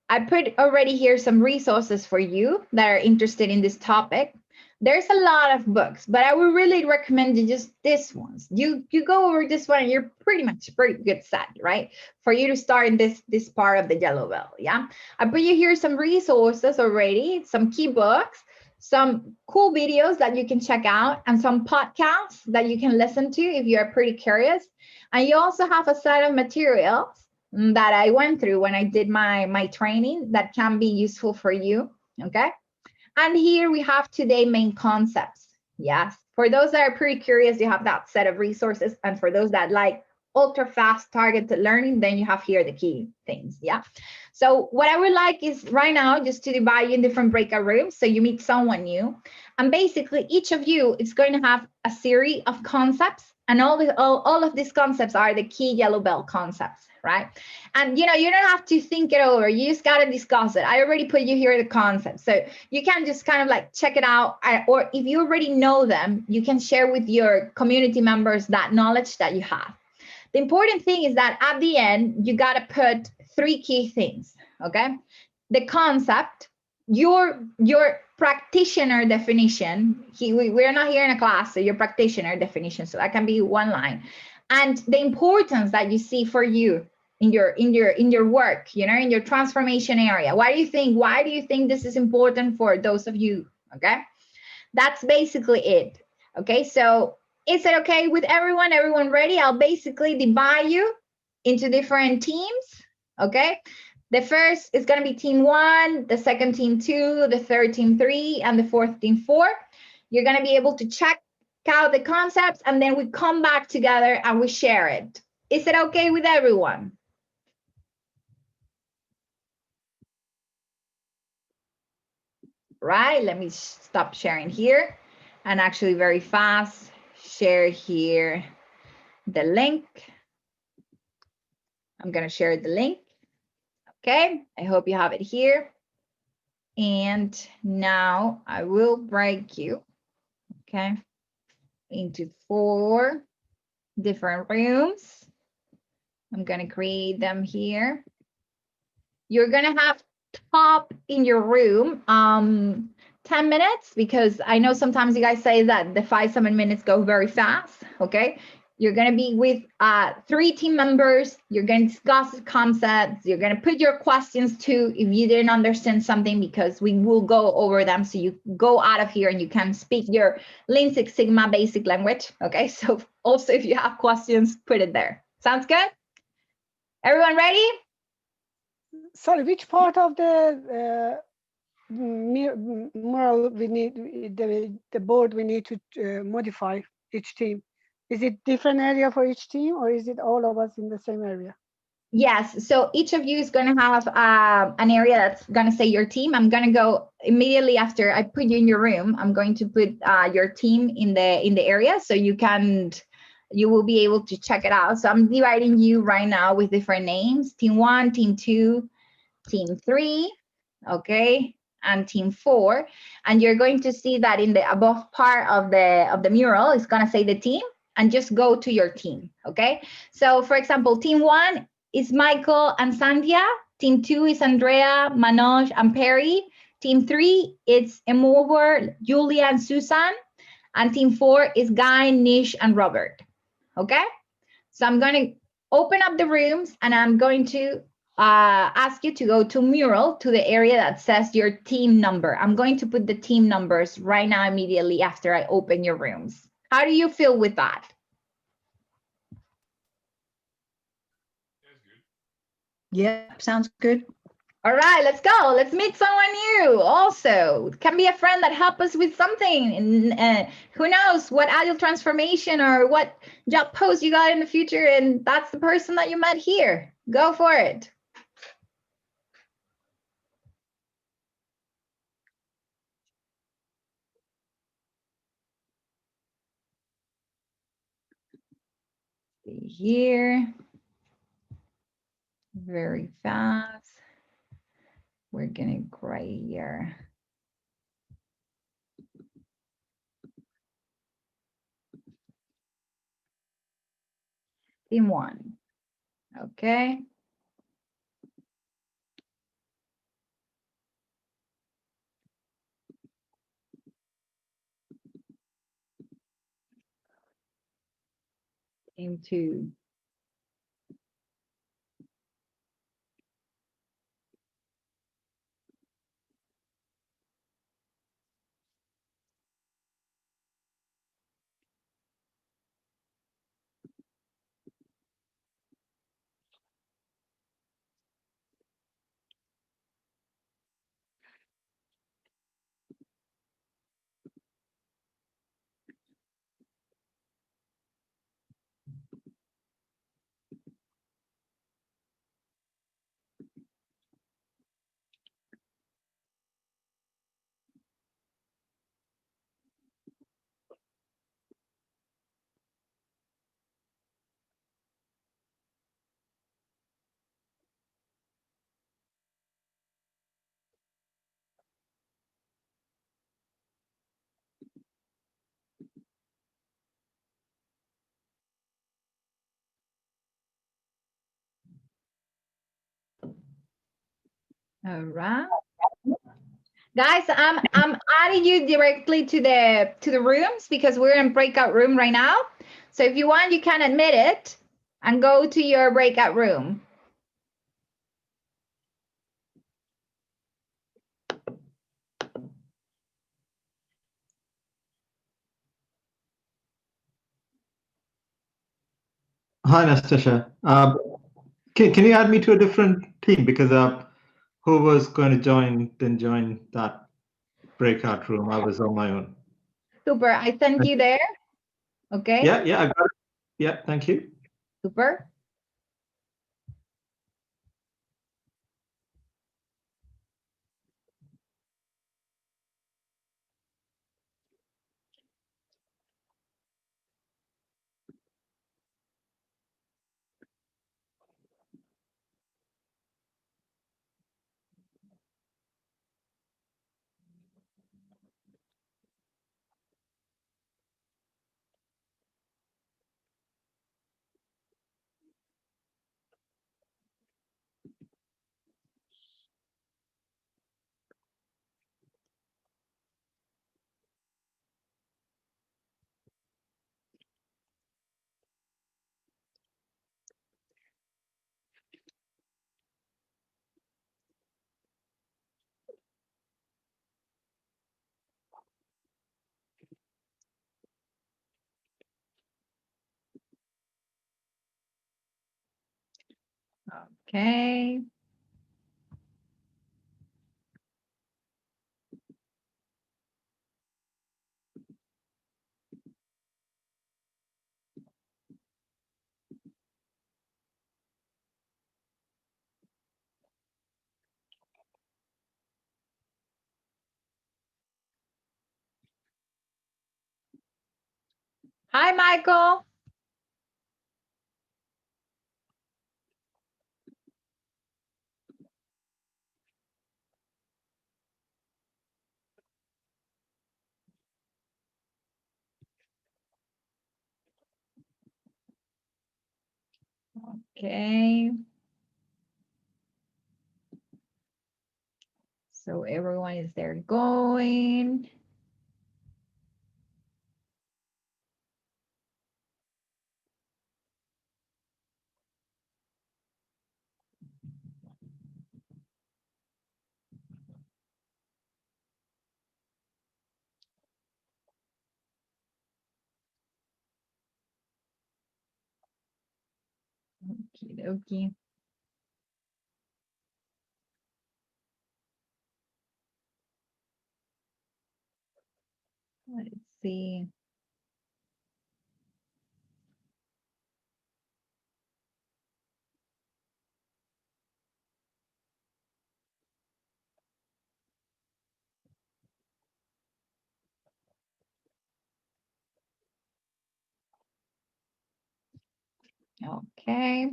I put already here some resources for you that are interested in this topic. There's a lot of books, but I would really recommend you just this ones. You go over this one and you're pretty good set, right? For you to start in this part of the yellow belt, yeah? I put you here some resources already, some key books, some cool videos that you can check out, and some podcasts that you can listen to if you're pretty curious. And you also have a set of materials that I went through when I did my training that can be useful for you, okay? And here we have today main concepts. Yes, for those that are pretty curious, you have that set of resources. And for those that like ultra fast targeted learning, then you have here the key things. Yeah. So what I would like is right now just to divide you in different breakout rooms so you meet someone new. And basically each of you is going to have a series of concepts, and all of these concepts are the key yellow belt concepts, right? And you don't have to think it over. You just got to discuss it. I already put you here the concepts, so you can just kind of like check it out, or if you already know them, you can share with your community members that knowledge that you have. The important thing is that at the end, you got to put 3 key things, okay? The concept, your practitioner definition. We're not here in a class, so your practitioner definition. So that can be 1 line. And the importance that you see for you in your work, in your transformation area. Why do you think this is important for those of you? Okay, that's basically it. Okay, so is it okay with everyone? Everyone ready? I'll basically divide you into different teams. Okay, the first is going to be team 1, the second team 2, the third team 3, and the fourth team 4. You're going to be able to check out the concepts, and then we come back together and we share it. Is it okay with everyone? Right, let me stop sharing here and actually very fast share here the link. I'm going to share the link. Okay, I hope you have it here. And now I will break you, okay, into 4 different rooms. I'm going to create them here. You're going to have top in your room 10 minutes, because I know sometimes you guys say that the 5-7 minutes go very fast. Okay, you're going to be with 3 team members. You're going to discuss the concepts. You're going to put your questions too if you didn't understand something, because we will go over them so you go out of here and you can speak your Lean Six Sigma basic language. Okay, so also if you have questions, put it there. Sounds good? Everyone ready? Sorry, which part of the mural we need, the board we need to modify each team? Is it different area for each team, or is it all of us in the same area? Yes, so each of you is going to have an area that's going to say your team. I'm going to go immediately after I put you in your room. I'm going to put your team in the area, so you will be able to check it out. So I'm dividing you right now with different names: team 1, team 2, team 3, okay, and team 4. And you're going to see that in the above part of the mural, it's going to say the team, and just go to your team, okay? So for example, team 1 is Michael and Sandhya. Team 2 is Andrea, Manoj, and Perry. Team 3 is Emover, Julia, and Susan. And team 4 is Guy, Nish, and Robert, okay? So I'm going to open up the rooms and I'm going to ask you to go to Mural, to the area that says your team number. I'm going to put the team numbers right now immediately after I open your rooms. How do you feel with that? Yep, sounds good. All right, let's go. Let's meet someone new. Also, it can be a friend that help us with something. And who knows what agile transformation or what job post you got in the future, and that's the person that you met here. Go for it. See here. Very fast. We're gonna gray here. Team 1. Okay. Team 2. All right. Guys, I'm adding you directly to the rooms because we're in breakout room right now. So if you want, you can admit it and go to your breakout room. Hi, Natasha. Can you add me to a different team because who was going to join didn't join that breakout room. I was on my own. Super. I sent you there. Okay. Yeah, I got it. Yeah, thank you. Super. Okay. Hi, Michael. Okay. So everyone is there going. Okie dokie. Let's see. Okay.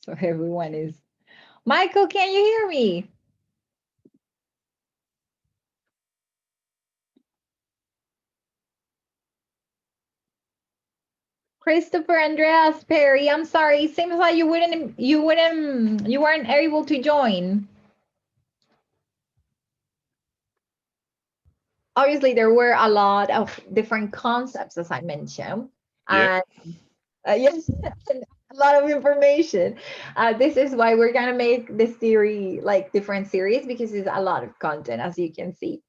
So everyone is. Michael, can you hear me? Christopher, Andreas, Perry, I'm sorry. It seems like you weren't able to join. Obviously, there were a lot of different concepts, as I mentioned. Yeah. Yes, a lot of information. This is why we're gonna make this series like different series, because it's a lot of content, as you can see.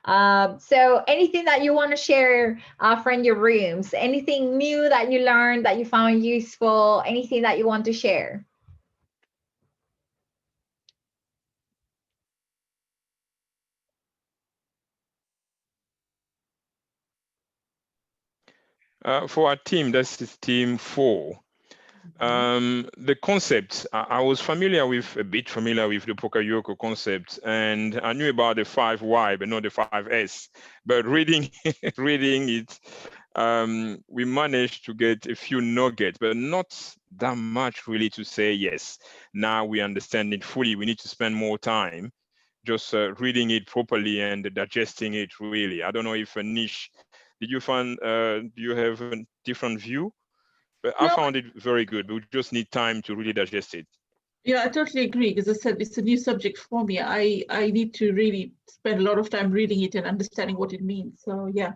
So anything that you want to share from your rooms, anything new that you learned that you found useful, anything that you want to share? For our team, this is team 4. The concept, I was a bit familiar with the Pokayoko concept, and I knew about the 5 why, but not the 5 S. But reading it, we managed to get a few nuggets, but not that much really to say, yes, now we understand it fully. We need to spend more time just reading it properly and digesting it really. I don't know if Nish, do you have a different view? But I found it very good. We just need time to really digest it. Yeah, I totally agree. Because I said it's a new subject for me. I need to really spend a lot of time reading it and understanding what it means. So yeah.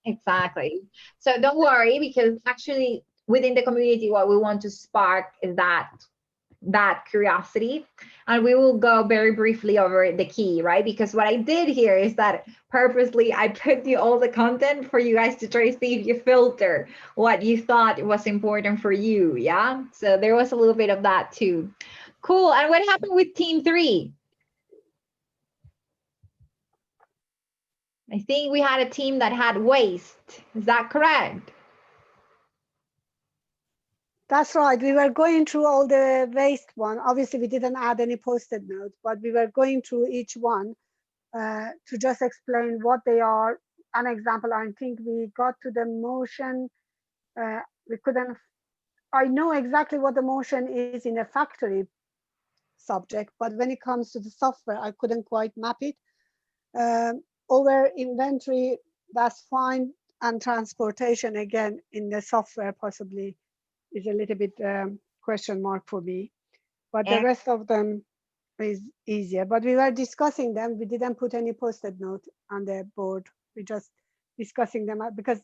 Exactly. So don't worry, because actually within the community, what we want to spark is that curiosity, and we will go very briefly over the key, right? Because what I did here is that purposely I put all the content for you guys to try to see if you filter what you thought was important for you. Yeah, so there was a little bit of that too. Cool. And what happened with team 3? I think we had a team that had waste. Is that correct? That's right. We were going through all the waste one. Obviously, we didn't add any post-it notes, but we were going through each one to just explain what they are. An example, I think we got to the motion. We couldn't. I know exactly what the motion is in a factory subject, but when it comes to the software, I couldn't quite map it. Over inventory, that's fine, and transportation again in the software possibly is a little bit question mark for me, but the rest of them is easier. But we were discussing them. We didn't put any post-it note on the board. We just discussing them because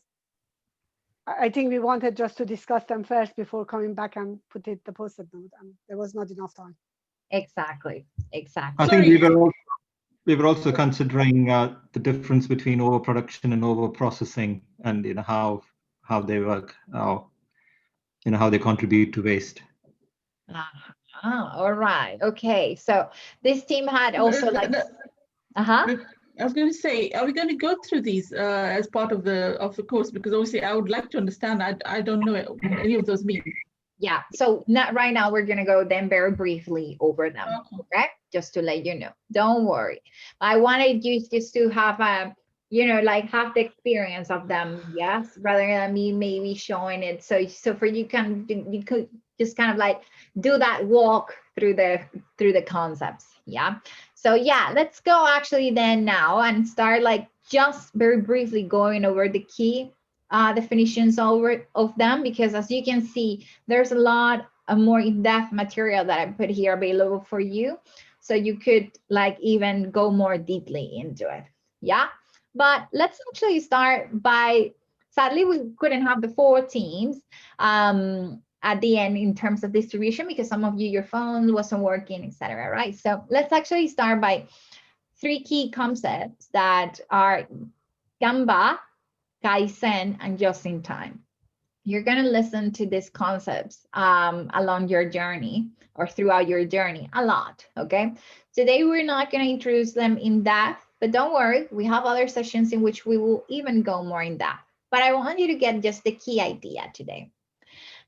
I think we wanted just to discuss them first before coming back and put it the post-it note, and there was not enough time. Exactly. I think we were also considering the difference between overproduction and overprocessing, and how they work, how they contribute to waste. All right. Okay. So this team had also like. I was going to say, are we going to go through these as part of the course? Because obviously, I would like to understand. I don't know what any of those mean. Yeah. So not right now. We're going to go then very briefly over them. Okay. Just to let you know. Don't worry. I wanted you just to have a, like have the experience of them. Yes. Rather than me maybe showing it. So for you could just kind of like do that walk through the concepts. Yeah. So yeah, let's go actually then now and start like just very briefly going over the key definitions over of them, because as you can see, there's a lot of more in-depth material that I put here available for you. So you could like even go more deeply into it. Yeah. But let's actually start by, sadly, we couldn't have the 4 teams at the end in terms of distribution because some of you, your phone wasn't working, etc. Right? So let's actually start by 3 key concepts that are Gemba, Kaizen, and just in time. You're going to listen to these concepts along your journey or throughout your journey a lot, okay? Today, we're not going to introduce them in depth, but don't worry, we have other sessions in which we will even go more in depth. But I want you to get just the key idea today.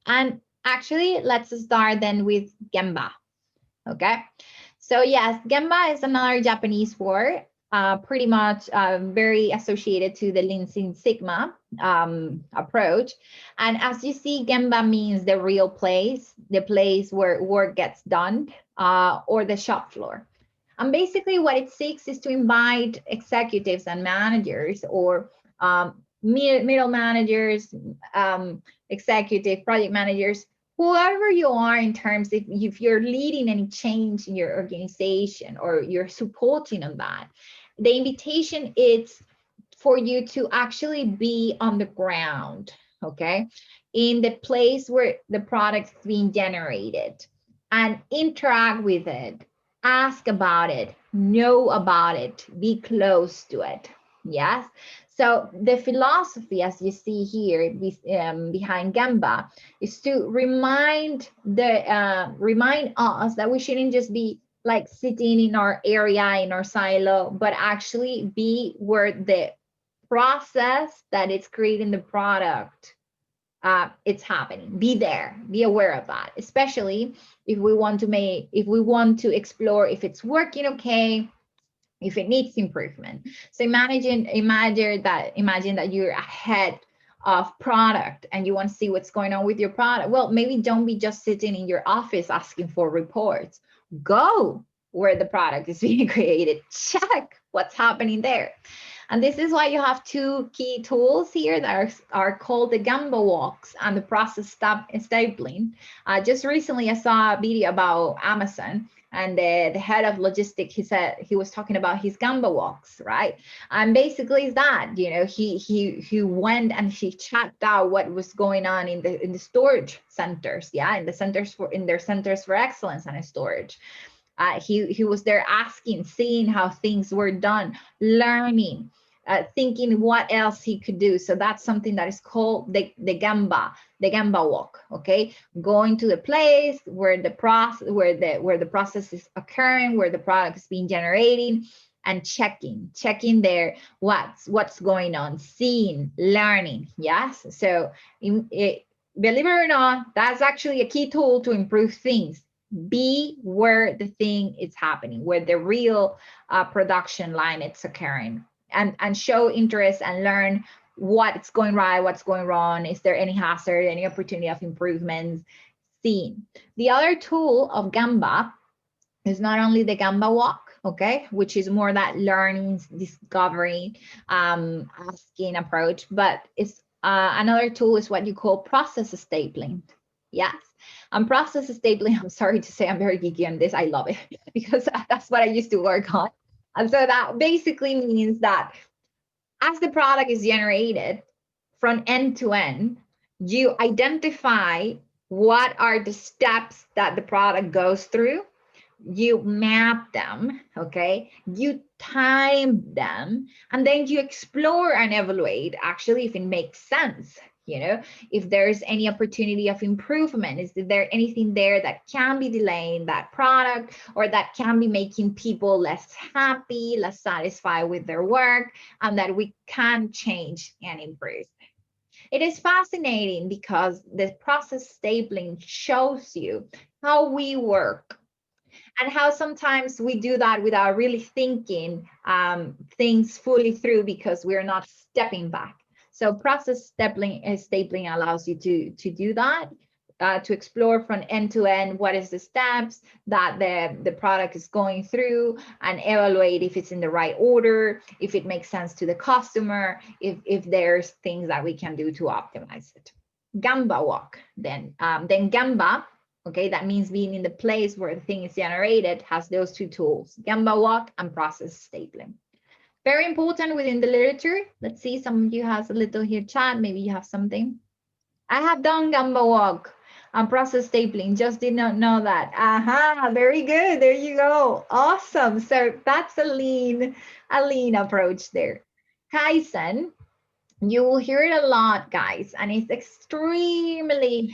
And actually, let's start then with Gemba, okay? So yes, Gemba is another Japanese word, pretty much very associated to the Lean Six Sigma approach. And as you see, Gemba means the real place, the place where work gets done, or the shop floor. And basically what it seeks is to invite executives and managers or middle managers, executive project managers, whoever you are in terms of if you're leading any change in your organization or you're supporting on that, the invitation is for you to actually be on the ground, okay, in the place where the product's being generated and interact with it, ask about it, know about it, be close to it. Yes. So the philosophy, as you see here behind Gemba, is to remind us that we shouldn't just be like sitting in our area, in our silo, but actually be where the process that is creating the product, it's happening. Be there, be aware of that, especially if we want to explore if it's working okay, if it needs improvement. So imagine that you're ahead of product and you want to see what's going on with your product. Well, maybe don't be just sitting in your office asking for reports. Go where the product is being created. Check what's happening there. And this is why you have 2 key tools here that are called the Gemba walks and the process stapling. Just recently, I saw a video about Amazon, and the head of logistics, he said he was talking about his Gemba walks, right? And basically, is that, you know, he went and he checked out what was going on in the storage centers, yeah, in their centers for excellence and storage. He was there asking, seeing how things were done, learning, thinking what else he could do. So that's something that is called the Gemba walk. Okay, going to the place where the process is occurring, where the product is being generated, and checking there what's going on, seeing, learning. Yes. So believe it or not, that's actually a key tool to improve things. Be where the thing is happening, where the real production line is occurring, and show interest and learn what's going right, what's going wrong, is there any hazard, any opportunity of improvements seen. The other tool of Gemba is not only the Gemba walk, okay, which is more that learning, discovery, asking approach, but it's another tool is what you call process stapling. Yes. And process stapling, I'm sorry to say, I'm very geeky on this. I love it because that's what I used to work on. And so that basically means that as the product is generated from end to end, you identify what are the steps that the product goes through. You map them, okay? You time them, and then you explore and evaluate actually if it makes sense. You know, if there's any opportunity of improvement, is there anything there that can be delaying that product or that can be making people less happy, less satisfied with their work, and that we can change and improve. It is fascinating because the process stapling shows you how we work and how sometimes we do that without really thinking things fully through because we're not stepping back. So process stapling allows you to do that to explore from end to end what is the steps that the product is going through, and evaluate if it's in the right order, if it makes sense to the customer, if there's things that we can do to optimize it. Gamba walk then Gamba, okay, that means being in the place where the thing is generated, has those two tools, Gamba walk and process stapling. Very important within the literature. Let's see, some of you has a little here chat, maybe you have something. I have done Gamba walk and process stapling, just did not know that. Aha, very good, there you go, awesome. So that's a lean approach there. Kaizen, you will hear it a lot, guys, and it's extremely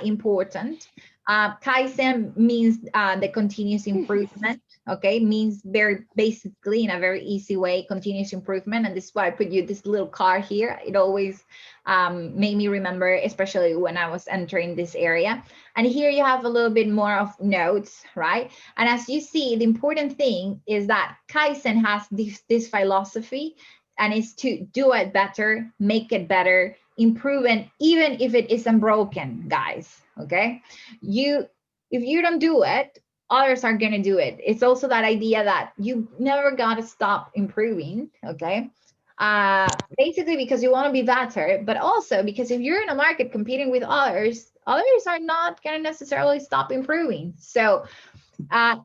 important. Kaizen means the continuous improvement, okay? Means very basically, in a very easy way, continuous improvement. And this is why I put you this little card here. It always made me remember, especially when I was entering this area. And here you have a little bit more of notes, right? And as you see, the important thing is that Kaizen has this philosophy, and it's to do it better, make it better, improve it, even if it isn't broken, guys, okay? If you don't do it, others are gonna do it. It's also that idea that you never gotta stop improving, okay? Basically because you wanna be better, but also because if you're in a market competing with others are not gonna necessarily stop improving. So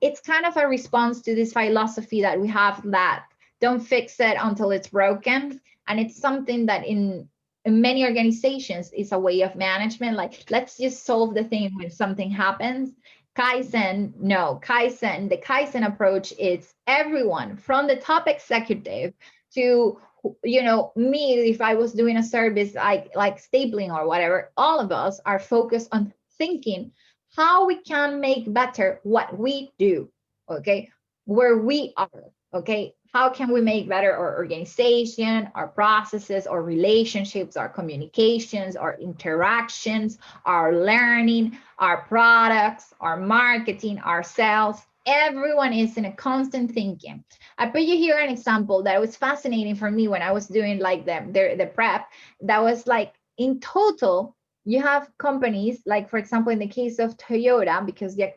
it's kind of a response to this philosophy that we have, that don't fix it until it's broken. And it's something that in many organizations is a way of management, like let's just solve the thing when something happens. Kaizen, no, Kaizen, the Kaizen approach is everyone from the top executive to, you know, me, if I was doing a service like stapling or whatever, all of us are focused on thinking how we can make better what we do, okay, where we are, okay? How can we make better our organization, our processes, our relationships, our communications, our interactions, our learning, our products, our marketing, our sales? Everyone is in a constant thinking. I put you here an example that was fascinating for me when I was doing like the prep. That was like, in total, you have companies like, for example, in the case of Toyota, because the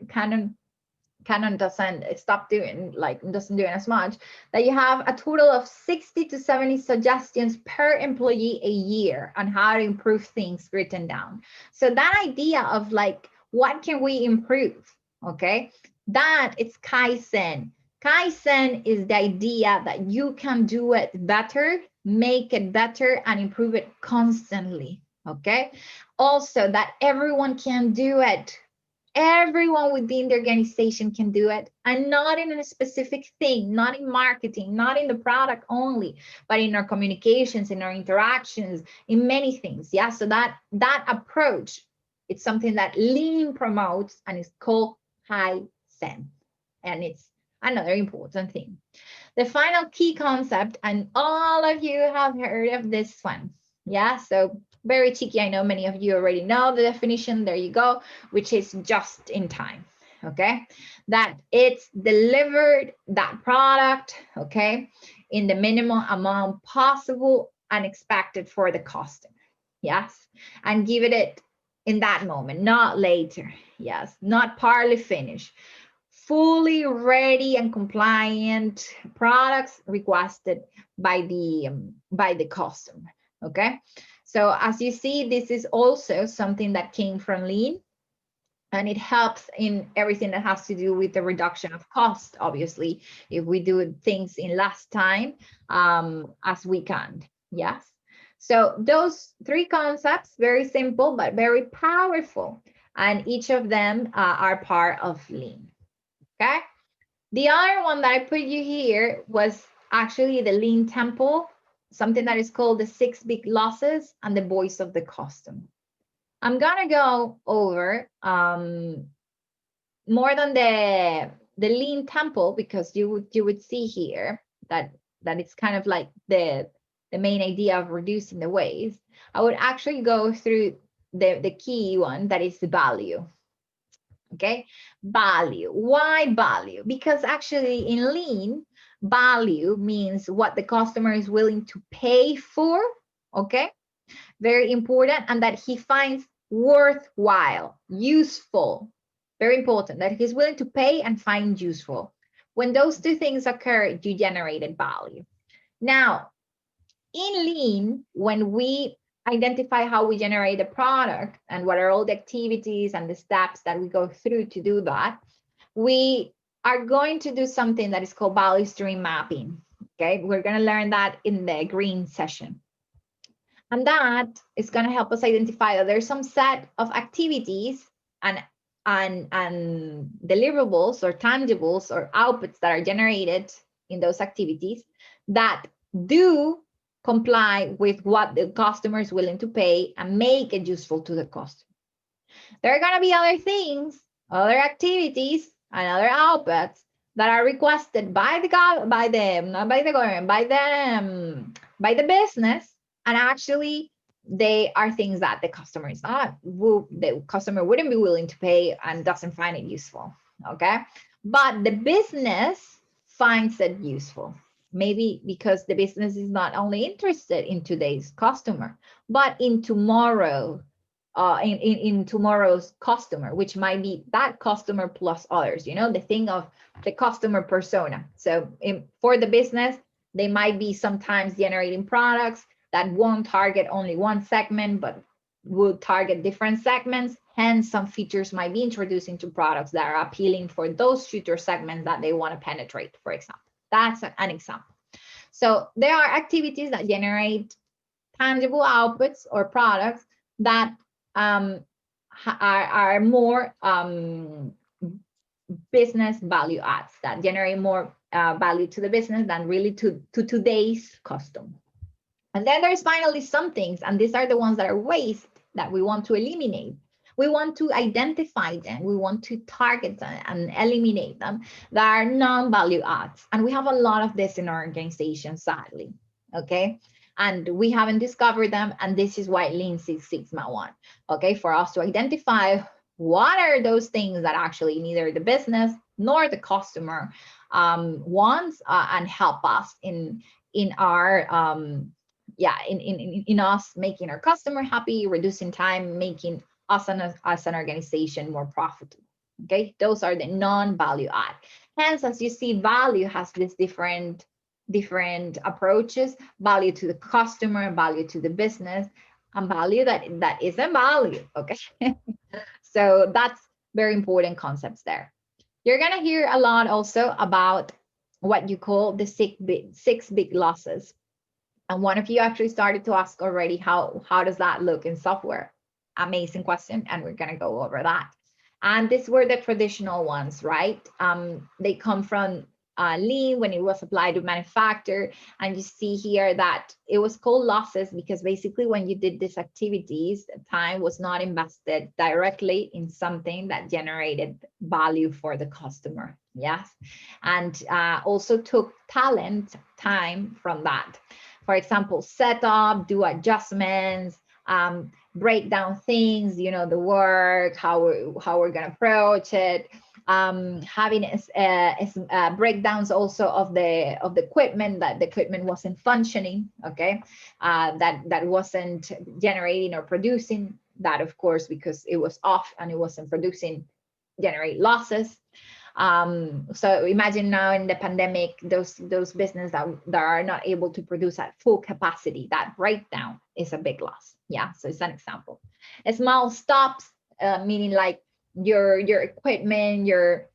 Canon doesn't do it as much, that you have a total of 60 to 70 suggestions per employee a year on how to improve things written down. So that idea of like, what can we improve? Okay, that it's Kaizen. Kaizen is the idea that you can do it better, make it better, and improve it constantly. Okay, also that everyone can do it. Everyone within the organization can do it, and not in a specific thing, not in marketing, not in the product only, but in our communications, in our interactions, in many things. Yeah, so that approach, it's something that Lean promotes, and it's called Kaizen, and it's another important thing. The final key concept, and all of you have heard of this one. Yeah, so very cheeky. I know many of you already know the definition. There you go, which is just in time. Okay, that it's delivered that product, okay, in the minimum amount possible and expected for the customer. Yes, and give it in that moment, not later. Yes, not partly finished. Fully ready and compliant products requested by the customer. Okay, so as you see, this is also something that came from Lean, and it helps in everything that has to do with the reduction of cost. Obviously, if we do things in less time as we can. Yes, so those three concepts, very simple but very powerful, and each of them are part of Lean. Okay, the other one that I put you here was actually the Lean Temple, something that is called the 6 big losses and the voice of the customer. I'm gonna go over more than the Lean Temple, because you would see here that it's kind of like the main idea of reducing the waste. I would actually go through the key one, that is the value. Okay, value. Why value? Because actually in Lean, value means what the customer is willing to pay for. Okay, very important, and that he finds worthwhile, useful, very important, that he's willing to pay and find useful. When those two things occur, you generated value. Now, in Lean, when we identify how we generate a product and what are all the activities and the steps that we go through to do that, we are going to do something that is called value stream mapping. Okay, we're going to learn that in the green session. And that is going to help us identify that there's some set of activities and deliverables or tangibles or outputs that are generated in those activities that do comply with what the customer is willing to pay and make it useful to the customer. There are going to be other things, other activities, and other outputs that are requested by the business, and actually they are things that the customer is not, the customer wouldn't be willing to pay and doesn't find it useful. Okay, but the business finds it useful. Maybe because the business is not only interested in today's customer, but in tomorrow, in tomorrow's customer, which might be that customer plus others. You know, the thing of the customer persona. So for the business, they might be sometimes generating products that won't target only one segment, but will target different segments. Hence, some features might be introduced into products that are appealing for those future segments that they want to penetrate, for example. That's an example. So there are activities that generate tangible outputs or products that are more business value adds, that generate more value to the business than really to today's customer. And then there's finally some things, and these are the ones that are waste that we want to eliminate. We want to identify them. We want to target them and eliminate them that are non-value adds. And we have a lot of this in our organization, sadly, okay? And we haven't discovered them, and this is why Lean Six Sigma won, okay? For us to identify what are those things that actually neither the business nor the customer wants and help us in our, in us making our customer happy, reducing time, making us as an organization more profitable. Okay, those are the non-value add. Hence, as you see, value has this different approaches: value to the customer, value to the business, and value that isn't value. Okay, so that's very important concepts there. You're gonna hear a lot also about what you call the six big losses. And one of you actually started to ask already, how does that look in software? Amazing question, and we're going to go over that. And these were the traditional ones, right? They come from Lean when it was applied to manufacture. And you see here that it was called losses because basically when you did these activities, time was not invested directly in something that generated value for the customer. Yes. And also took talent time from that. For example, set up, do adjustments, break down things, you know, the work, how we're going to approach it, having breakdowns also of the equipment, that the equipment wasn't functioning, okay, that wasn't generating or producing, that of course, because it was off and it wasn't producing, generate losses. So imagine now in the pandemic, those businesses that are not able to produce at full capacity, that breakdown is a big loss. Yeah, so it's an example. A small stops, meaning like your equipment, your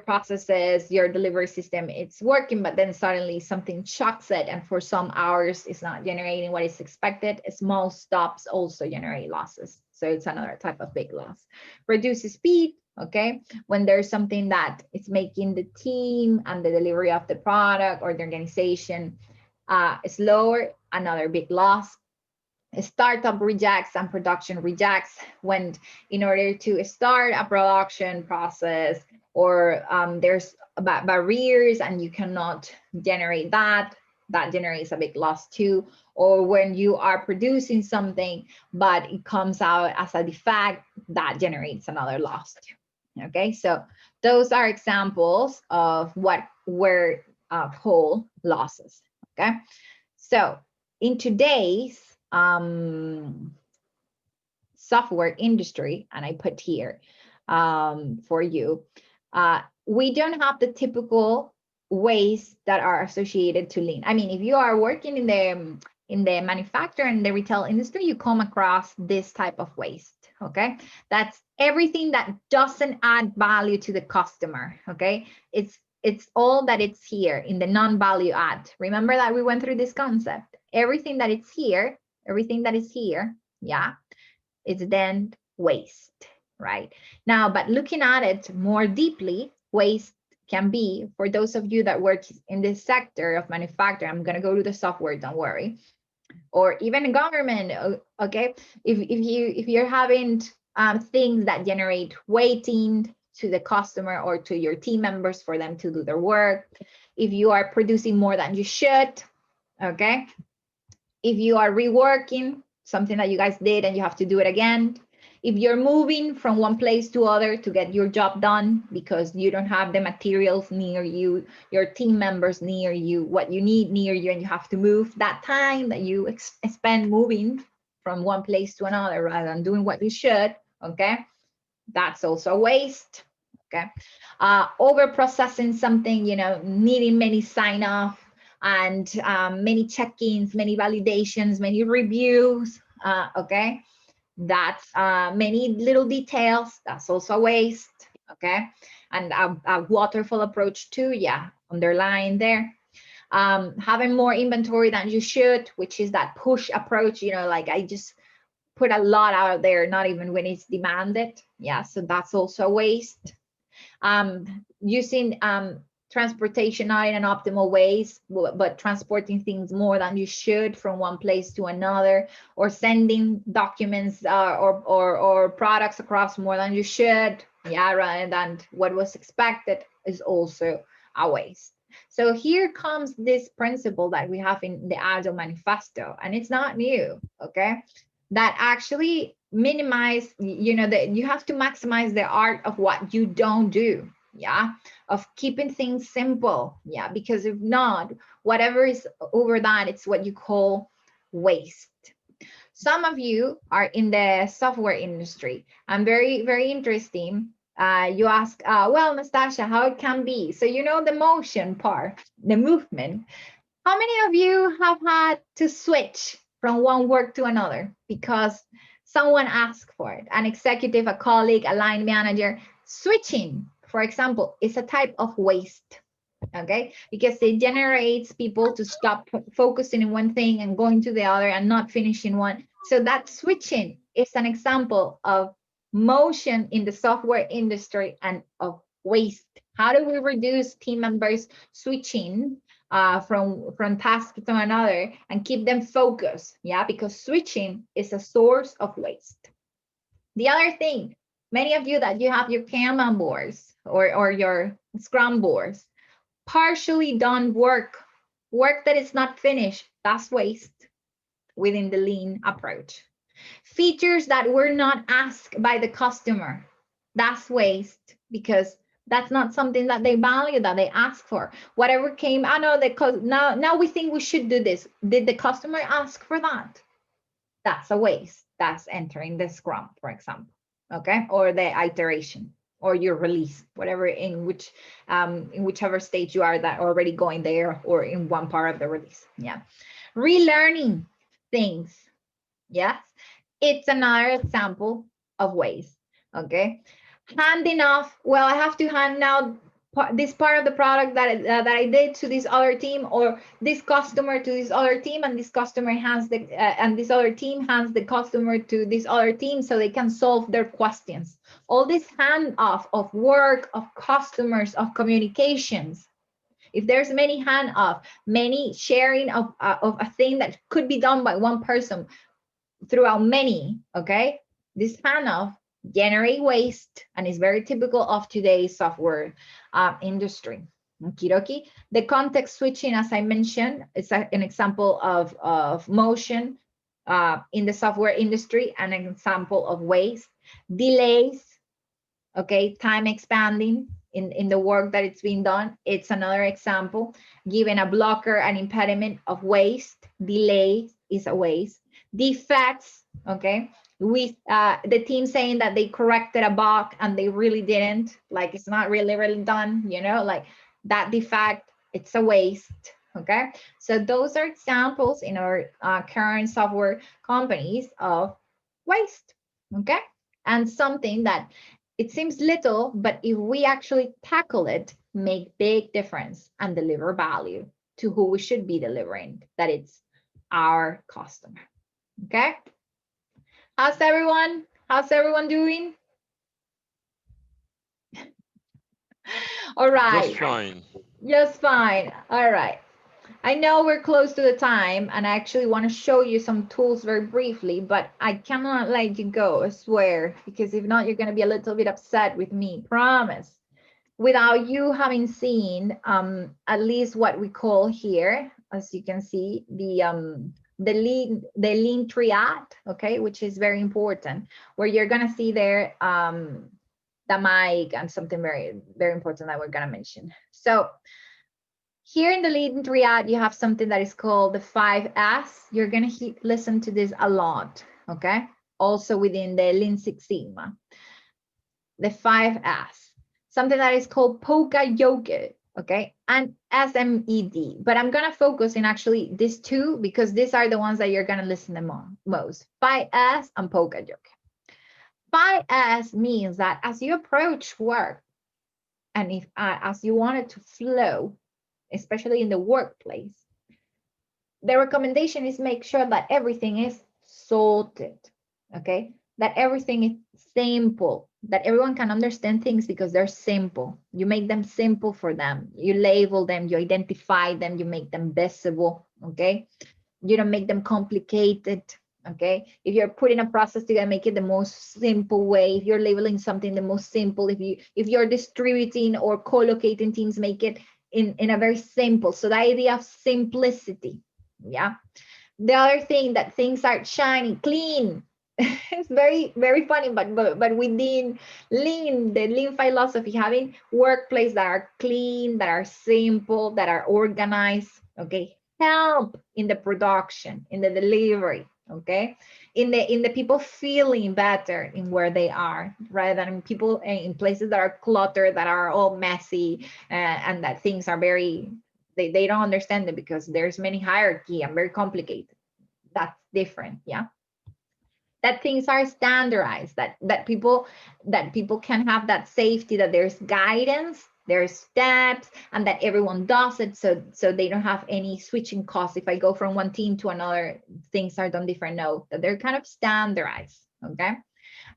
processes, your delivery system, it's working, but then suddenly something shocks it, and for some hours it's not generating what is expected. Small stops also generate losses. So it's another type of big loss. Reduce speed. Okay, when there's something that is making the team and the delivery of the product or the organization slower, another big loss. Startup rejects and production rejects, when in order to start a production process or there's barriers and you cannot generate that generates a big loss too. Or when you are producing something but it comes out as a defect, that generates another loss too. Okay, so those are examples of what were called losses. Okay, so in today's software industry, and I put here for you, we don't have the typical ways that are associated to lean. I mean, if you are working in the manufacturer and the retail industry, you come across this type of waste. Okay, that's everything that doesn't add value to the customer. Okay, it's all that it's here in the non-value add. Remember that we went through this concept. Everything that is here, yeah, it's then waste, right? Now, but looking at it more deeply, waste can be, for those of you that work in this sector of manufacturing, I'm going to go to the software, don't worry, or even government. Okay, if you're having things that generate waiting to the customer or to your team members for them to do their work, if you are producing more than you should, okay, if you are reworking something that you guys did and you have to do it again, if you're moving from one place to other to get your job done because you don't have the materials near you, your team members near you, what you need near you, and you have to move, that time that you spend moving from one place to another rather than doing what you should, okay, that's also waste. Okay, over processing something, you know, needing many sign off and many check-ins, many validations, many reviews, okay, that's many little details, that's also waste. Okay, and a waterfall approach too, yeah, underline there. Having more inventory than you should, which is that push approach, you know, like I just put a lot out there, not even when it's demanded. Yeah, so that's also waste. Using transportation not in an optimal ways, but transporting things more than you should from one place to another, or sending documents or products across more than you should, yeah, rather than what was expected, is also a waste. So here comes this principle that we have in the Agile Manifesto, and it's not new, okay? That actually minimize, you know, that you have to maximize the art of what you don't do, yeah, of keeping things simple, yeah, because if not, whatever is over that, it's what you call waste. Some of you are in the software industry, and very interesting. You ask, well, Nastasia, how it can be? So you know the motion part, the movement. How many of you have had to switch from one work to another because someone asked for it? An executive, a colleague, a line manager. Switching, for example, is a type of waste, okay? Because it generates people to stop focusing in one thing and going to the other and not finishing one. So that switching is an example of motion in the software industry and of waste. How do we reduce team members switching from task to another and keep them focused? Yeah, because switching is a source of waste. The other thing, many of you that you have your Kanban boards or your Scrum boards, partially done work that is not finished, that's waste within the lean approach. Features that were not asked by the customer, that's waste, because that's not something that they value, that they ask for. Whatever came, I know that now we think we should do this. Did the customer ask for that? That's a waste. That's entering the Scrum, for example, okay, or the iteration or your release, whatever, in whichever stage you are, that already going there or in one part of the release. Yeah, relearning things. Yes, it's another example of waste. Okay, handing off, well, I have to hand out this part of the product that I did to this other team, or this customer to this other team, and this customer hands the and this other team hands the customer to this other team so they can solve their questions. All this handoff of work, of customers, of communications. If there's many handoff, many sharing of a thing that could be done by one person throughout many, okay, this handoff generate waste and is very typical of today's software industry. Okie. The context switching, as I mentioned, is an example of motion in the software industry, and an example of waste. Delays, okay, time expanding in the work that it's being done, it's another example. Given a blocker, an impediment of waste, delay is a waste. Defects, okay, with the team saying that they corrected a bug and they really didn't, like it's not really done, you know, like that defect, it's a waste. Okay, so those are examples in our current software companies of waste. Okay, and something that it seems little, but if we actually tackle it, make big difference and deliver value to who we should be delivering, that it's our customer. Okay, how's everyone doing? All right, Just fine. just fine. All right, I know we're close to the time and I actually want to show you some tools very briefly, but I cannot let you go, I swear, because if not, you're going to be a little bit upset with me, promise. Without you having seen at least what we call here, as you can see, the lean triad, okay, which is very important, where you're going to see there the mic and something very, very important that we're going to mention. So here in the lean triad, you have something that is called the 5S. You're going to listen to this a lot, okay? Also within the Lean Six Sigma. The 5S. Something that is called Poka Yoga, okay? And SMED. But I'm going to focus in actually these two because these are the ones that you're going to listen to most. 5S and Poka Yoga. 5S means that as you approach work, and if as you want it to flow, especially in the workplace, the recommendation is make sure that everything is sorted, okay? That everything is simple, that everyone can understand things because they're simple. You make them simple for them. You label them, you identify them, you make them visible, okay? You don't make them complicated, okay? If you're putting a process together, make it the most simple way. If you're labeling something the most simple, if you're distributing or co-locating teams, make it in a very simple. So the idea of simplicity, yeah. The other thing, that things are shiny, clean. It's very, very funny, but within lean, the lean philosophy, having workplaces that are clean, that are simple, that are organized, okay, help in the production, in the delivery, okay, in the people feeling better in where they are, rather than people in places that are cluttered, that are all messy, and that things are very, they don't understand it because there's many hierarchy and very complicated. That's different, yeah. That things are standardized, that people can have that safety, that there's guidance, there's steps, and that everyone does it, so they don't have any switching costs. If I go from one team to another, things are done different. No, that they're kind of standardized, okay?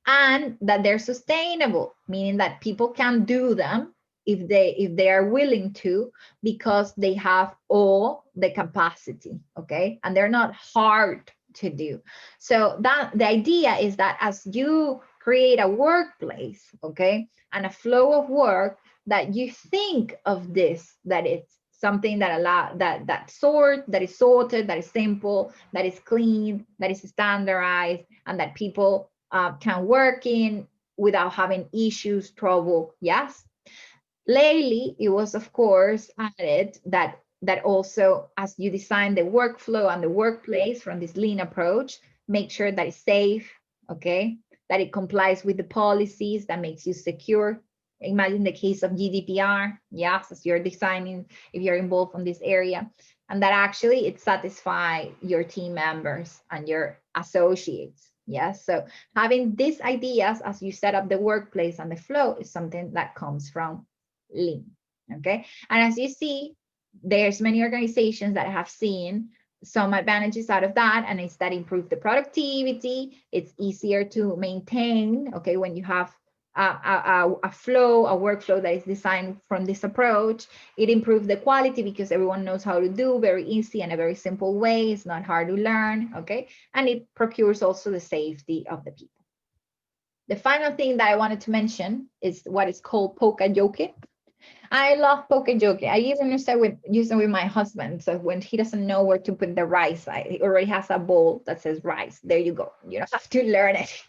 And that they're sustainable, meaning that people can do them if they are willing to, because they have all the capacity, okay? And they're not hard to do. So that the idea is that as you create a workplace, okay, and a flow of work, that you think of this, that it's something that that is sorted, that is simple, that is clean, that is standardized, and that people can work in without having issues, trouble. Yes. Lately, it was of course added that also, as you design the workflow and the workplace from this lean approach, make sure that it's safe, okay, that it complies with the policies, that makes you secure. Imagine the case of GDPR, yes, as you're designing, if you're involved in this area, and that actually it satisfies your team members and your associates. Yes, so having these ideas as you set up the workplace and the flow is something that comes from lean, okay? And as you see, there's many organizations that have seen some advantages out of that, and it's that improve the productivity. It's easier to maintain, okay, when you have a flow, a workflow that is designed from this approach. It improves the quality because everyone knows how to do, very easy and a very simple way. It's not hard to learn, okay? And it procures also the safety of the people. The final thing that I wanted to mention is what is called Poka Yoke. I love Poka Yoke. I even use it with my husband. So when he doesn't know where to put the rice, he already has a bowl that says rice. There you go. You don't have to learn it.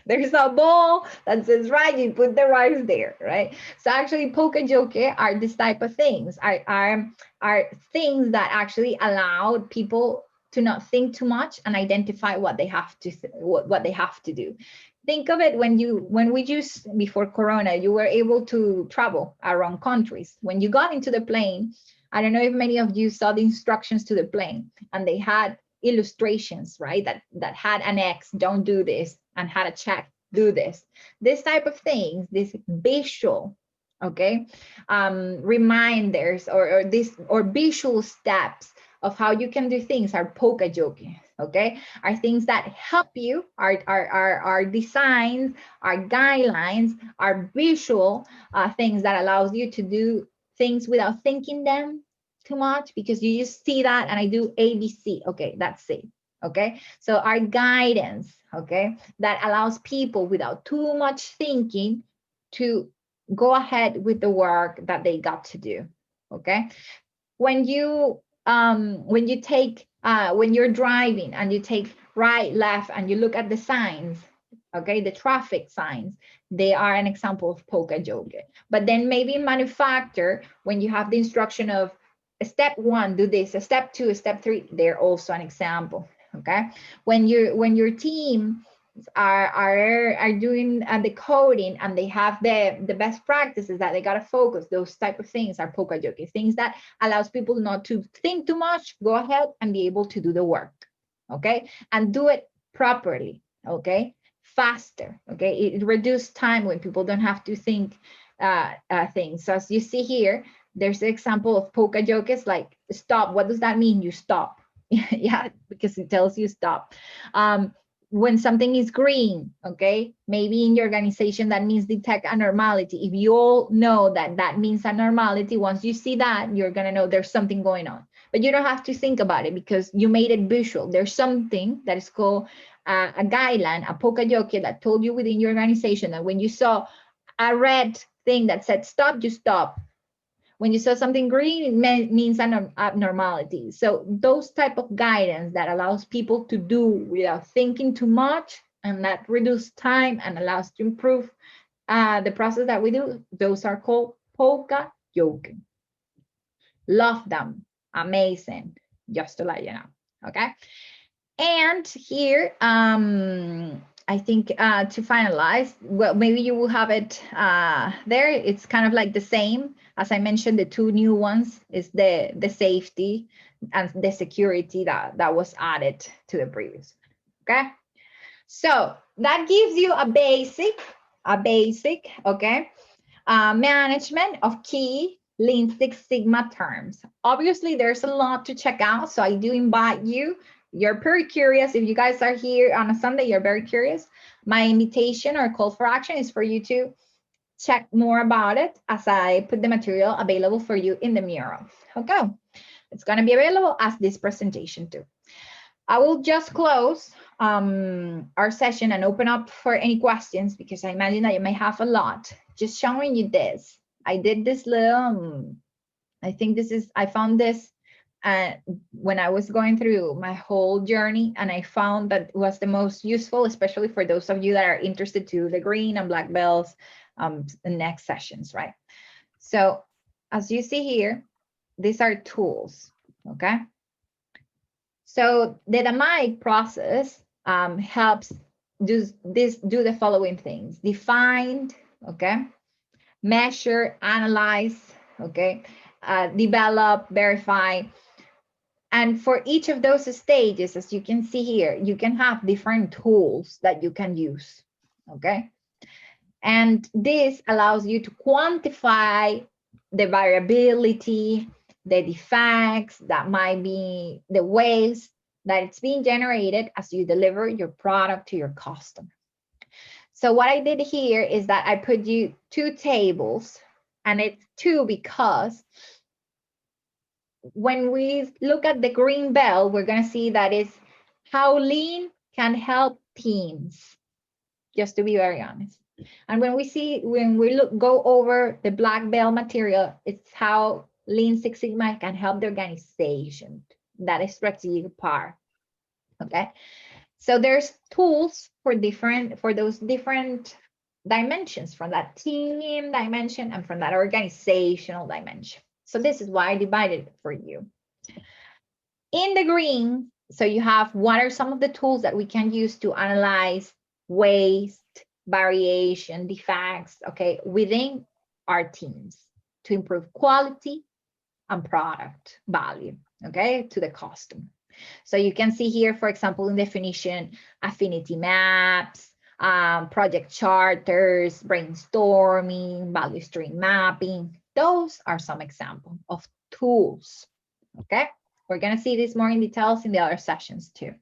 There's a bowl that says rice, you put the rice there, right? So actually Poka Yoke are this type of things, are things that actually allow people to not think too much and identify what they have to what they have to do. Think of it when we just before Corona, you were able to travel around countries. When you got into the plane, I don't know if many of you saw the instructions to the plane, and they had illustrations, right? That had an X, don't do this, and had a check, do this. This type of things, this visual, okay, reminders or visual steps of how you can do things are polka joking, okay, are things that help you, are designs, are guidelines, are visual things that allows you to do things without thinking them too much, because you just see that and I do ABC, okay, that's it, okay. So our guidance, okay, that allows people without too much thinking to go ahead with the work that they got to do, okay. When you're driving and you take right, left, and you look at the signs, okay, the traffic signs, they are an example of polka joking. But then maybe in manufacture, when you have the instruction of step 1, do this, step 2, step 3, they're also an example, okay. When your team are doing the coding and they have the best practices that they got to focus, those type of things are polka joking, things that allows people not to think too much, go ahead and be able to do the work, okay, and do it properly, okay, faster, okay. It reduces time when people don't have to think things. So as you see here, there's an example of polka jokes, like stop. What does that mean? You stop. Yeah, because it tells you stop. When something is green, okay, maybe in your organization that means detect abnormality. If you all know that means abnormality, once you see that, you're gonna know there's something going on. But you don't have to think about it because you made it visual. There's something that is called a guideline, a polka joke that told you within your organization that when you saw a red thing that said stop, you stop. When you saw something green, it means an abnormality. So those type of guidance that allows people to do without thinking too much, and that reduce time and allows to improve the process that we do, those are called polka joking. Love them. Amazing. Just to let you know. Okay. And here, I think to finalize, well, maybe you will have it there. It's kind of like the same. As I mentioned, the two new ones is the safety and the security that was added to the previous one, okay? So that gives you a basic, okay, management of key Lean Six Sigma terms. Obviously, there's a lot to check out, so I do invite you. You're very curious. If you guys are here on a Sunday, you're very curious. My invitation or call for action is for you to check more about it as I put the material available for you in the mural. Okay, it's going to be available as this presentation too. I will just close our session and open up for any questions because I imagine that you may have a lot. Just showing you this. I did this little, I found this when I was going through my whole journey, and I found that it was the most useful, especially for those of you that are interested to the green and black belts the next sessions, right? So as you see here, these are tools, okay? So the DMAIC process helps do the following things: define, okay, measure, analyze, okay, develop, verify. And for each of those stages, as you can see here, you can have different tools that you can use, okay? And this allows you to quantify the variability, the defects that might be, the waste that it's being generated as you deliver your product to your customer. So what I did here is that I put you two tables, and it's two because when we look at the green belt, we're going to see that is how Lean can help teams, just to be very honest. And when we go over the black belt material, it's how Lean Six Sigma can help the organization, that is strategic part, okay? So there's tools for those different dimensions, from that team dimension and from that organizational dimension. So this is why I divided it for you. In the green, So you have what are some of the tools that we can use to analyze waste, variation, defects, okay, within our teams to improve quality and product value, okay, to the customer. So you can see here, for example, in definition, affinity maps, project charters, brainstorming, value stream mapping. Those are some examples of tools, okay? We're gonna see this more in details in the other sessions too.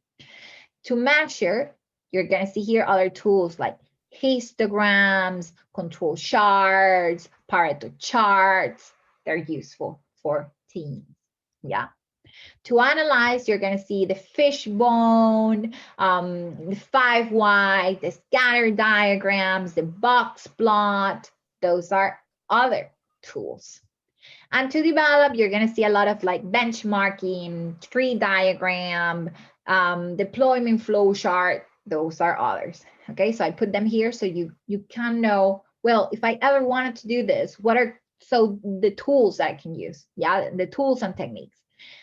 To measure, you're gonna see here other tools like histograms, control charts, Pareto charts. They're useful for teams, yeah. To analyze, you're going to see the fishbone, the 5 why, the scatter diagrams, the box plot. Those are other tools. And to develop, you're going to see a lot of like benchmarking, tree diagram, deployment flow chart. Those are others. Okay, so I put them here so you can know, well, if I ever wanted to do this, what are the tools that I can use? Yeah, the tools and techniques.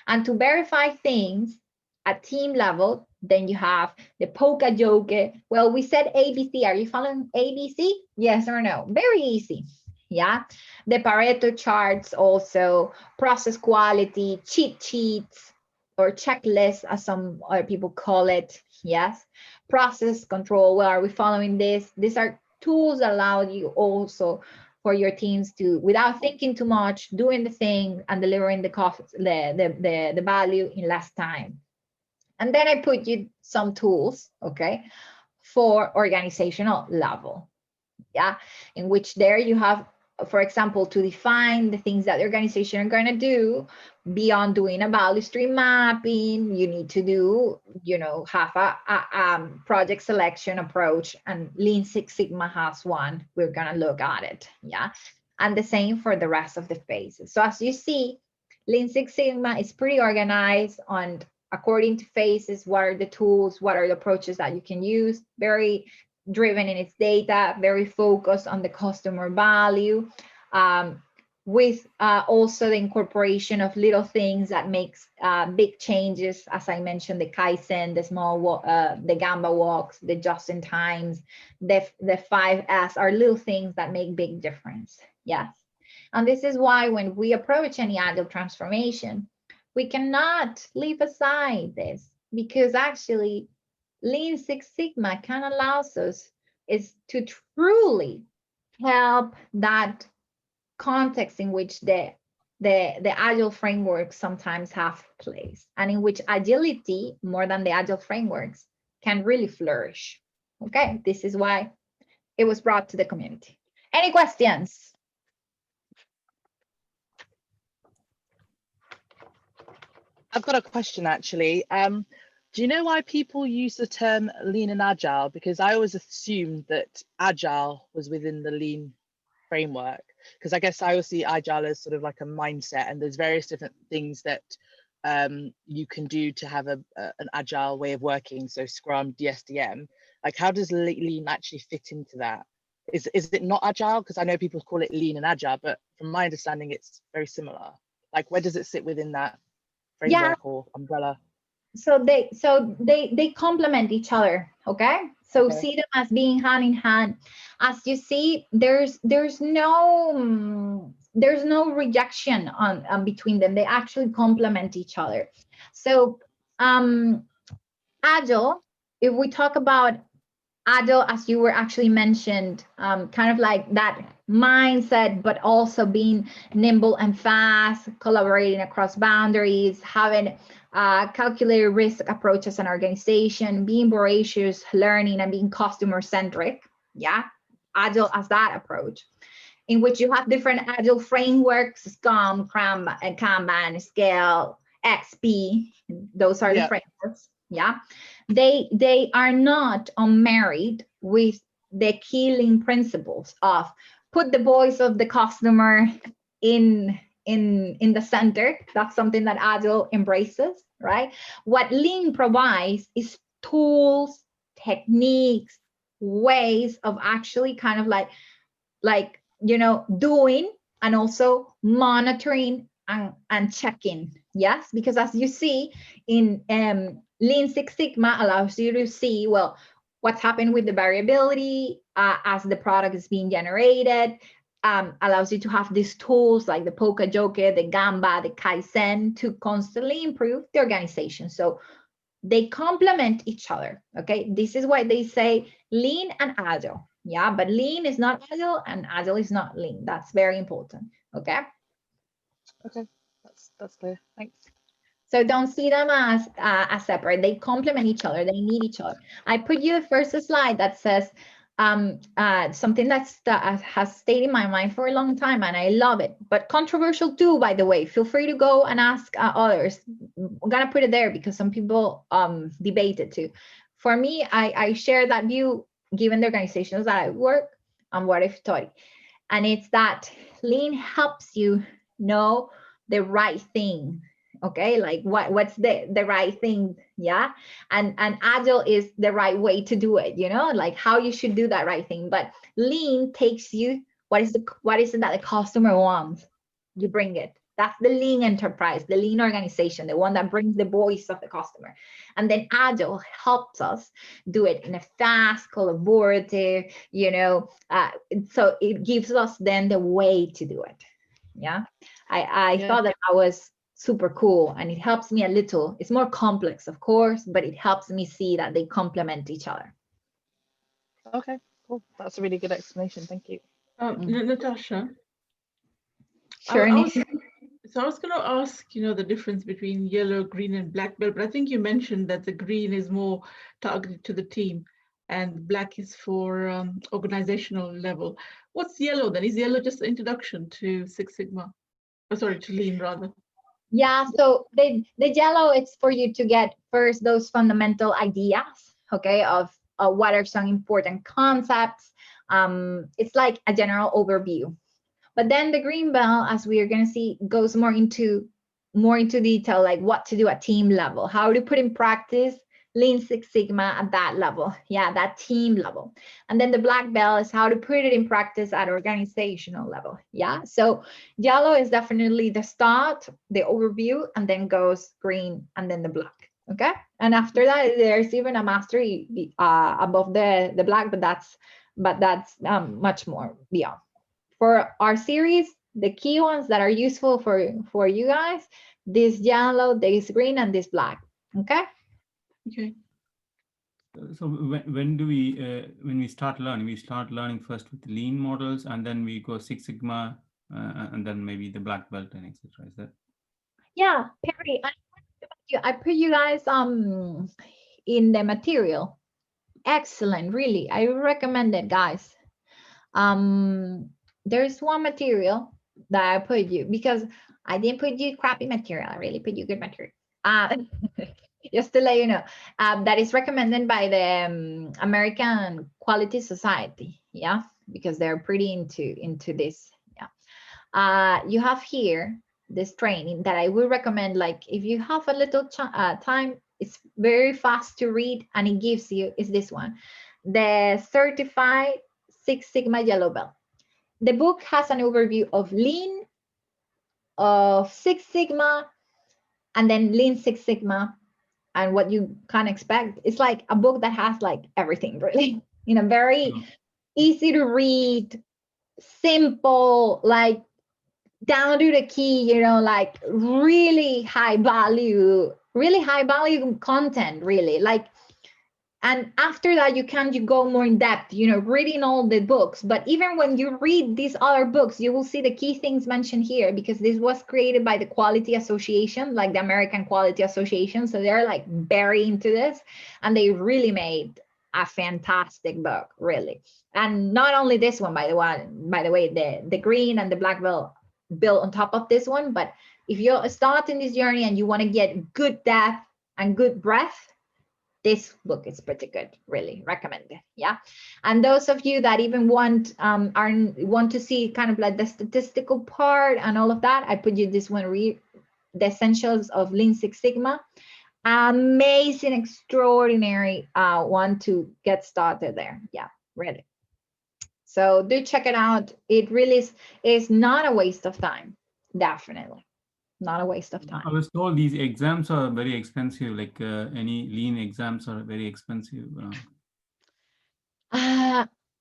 And to verify things at team level, then you have the Poka-Yoke. Well, we said ABC. Are you following ABC? Yes or no? Very easy. Yeah. The Pareto charts also, process quality, cheat sheets, or checklists, as some other people call it. Yes. Process control. Well, are we following this? These are tools that allow you also for your teams to, without thinking too much, doing the thing and delivering the cost, the value in less time. And then I put you some tools, okay, for organizational level, yeah, in which there you have, for example, to define the things that the organization are going to do beyond doing a value stream mapping. You need to do, you know, have a project selection approach, and Lean Six Sigma has one. We're going to look at it. Yeah. And the same for the rest of the phases. So as you see, Lean Six Sigma is pretty organized on according to phases. What are the tools? What are the approaches that you can use? Very driven in its data, very focused on the customer value, with also the incorporation of little things that makes big changes. As I mentioned, the Kaizen, the small, the Gamba walks, the just-in-times, the 5S are little things that make big difference. Yes. And this is why when we approach any agile transformation, we cannot leave aside this, because actually Lean Six Sigma can allow us is to truly help that context in which the agile frameworks sometimes have place, and in which agility, more than the agile frameworks, can really flourish. Okay, this is why it was brought to the community. Any questions? I've got a question actually. Do you know why people use the term lean and agile? Because I always assumed that agile was within the lean framework, because I guess I always see agile as sort of like a mindset, and there's various different things that you can do to have an agile way of working. So Scrum, DSDM, like how does lean actually fit into that? Is it not agile? Because I know people call it lean and agile, but from my understanding, it's very similar. Like where does it sit within that framework or umbrella? So they complement each other. Okay, so Okay. see them as being hand in hand. As you see, there's no rejection on between them. They actually complement each other. So agile, if we talk about agile, as you were actually mentioned, kind of like that mindset, but also being nimble and fast, collaborating across boundaries, having calculated risk approach as an organization, being voracious, learning, and being customer centric. Yeah, agile as that approach, in which you have different agile frameworks: Scrum, Kanban, Scale, XP. Those are the frameworks. Yeah, they are not unmarried with the key lean principles of put the voice of the customer in the center. That's something that agile embraces, right? What lean provides is tools, techniques, ways of actually kind of like you know, doing and also monitoring and checking. Yes, because as you see in Lean Six Sigma allows you to see, well, what's happened with the variability as the product is being generated, allows you to have these tools like the Poka Joke, the Gamba, the Kaizen to constantly improve the organization. So they complement each other, okay? This is why they say lean and agile, yeah? But lean is not agile and agile is not lean. That's very important, okay? Okay, that's clear. Thanks. So don't see them as separate. They complement each other. They need each other. I put you the first slide that says something that has stayed in my mind for a long time, and I love it. But controversial too, by the way. Feel free to go and ask others. I'm gonna put it there because some people debate it too. For me, I share that view given the organizations that I work on what if Tori. And it's that lean helps you know the right thing. Okay, like what's the right thing, yeah, and agile is the right way to do it, you know, like how you should do that right thing. But lean takes you what is it that the customer wants, you bring it. That's the lean enterprise, the lean organization, the one that brings the voice of the customer. And then agile helps us do it in a fast, collaborative, you know, so it gives us then the way to do it. Yeah, I thought that was super cool, and it helps me a little. It's more complex, of course, but it helps me see that they complement each other. Okay, cool. That's a really good explanation. Thank you. Natasha. Sure. I was going to ask, you know, the difference between yellow, green, and black belt, but I think you mentioned that the green is more targeted to the team, and black is for organizational level. What's yellow then? Is yellow just the introduction to Six Sigma? Oh, sorry, to lean rather. Yeah, so the yellow, it's for you to get first those fundamental ideas, okay, of what are some important concepts. It's like a general overview. But then the green belt, as we are going to see, goes more into detail, like what to do at team level, how to put in practice Lean Six Sigma at that level, yeah, that team level. And then the black belt is how to put it in practice at organizational level, yeah. So yellow is definitely the start, the overview, and then goes green, and then the black, okay. And after that, there's even a mastery above the black, but that's much more beyond. For our series, the key ones that are useful for you guys, this yellow, this green, and this black, okay. Okay. So when do we when we start learning first with lean models, and then we go Six Sigma, and then maybe the black belt and etc. Is that? Yeah, Perry, I put you guys in the material. Excellent, really, I recommend it, guys. There's one material that I put you, because I didn't put you crappy material, I really put you good material. Just to let you know, that is recommended by the American Quality Society, yeah, because they're pretty into this, yeah. You have here this training that I would recommend, like if you have a little time, it's very fast to read, and it gives you, is this one, the Certified Six Sigma Yellow Belt. The book has an overview of Lean, of Six Sigma, and then Lean Six Sigma, and what you can expect. It's like a book that has like everything, really, in a very easy to read, simple, like down to the key, you know, like really high value content, really. Like, and after that, you go more in depth, you know, reading all the books. But even when you read these other books, you will see the key things mentioned here, because this was created by the Quality Association, like the American Quality Association. So they're like very into this, and they really made a fantastic book, really. And not only this one, by the way, the green and the black belt built on top of this one. But if you're starting this journey and you want to get good depth and good breadth, this book is pretty good, really recommended, yeah. And those of you that even want to see kind of like the statistical part and all of that, I put you this one, read The Essentials of Lean Six Sigma. Amazing, extraordinary one to get started there, yeah, really. So do check it out. It really is not a waste of time, definitely. not a waste of I time. was told these exams are very expensive, like any lean exams are very expensive.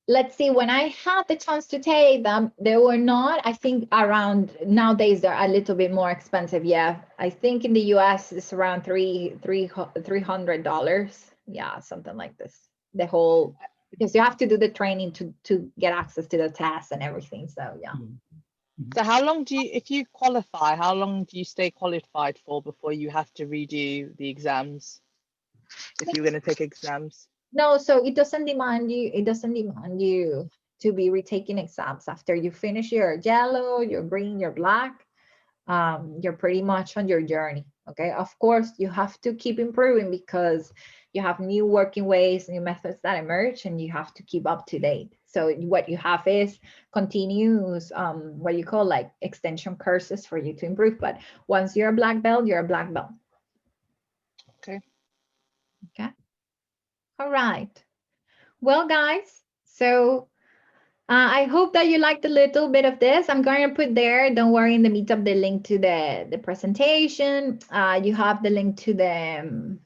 Let's see, when I had the chance to take them, they were not, I think around, nowadays they're a little bit more expensive. Yeah, I think in the US it's around $300. Yeah, something like this. The whole, because you have to do the training to get access to the test and everything. So yeah. So how long do you, if you qualify, how long do you stay qualified for before you have to redo the exams? If you're going to take exams? No, so it doesn't demand you to be retaking exams after you finish your yellow, your green, your black. You're pretty much on your journey. Okay, of course you have to keep improving because you have new working ways, new methods that emerge, and you have to keep up to date. So what you have is continuous what you call like extension courses for you to improve. But once you're a black belt, you're a black belt. Okay. Okay. All right. Well, guys, so I hope that you liked a little bit of this. I'm going to put there, don't worry, in the meetup, the link to the presentation. You have the link to the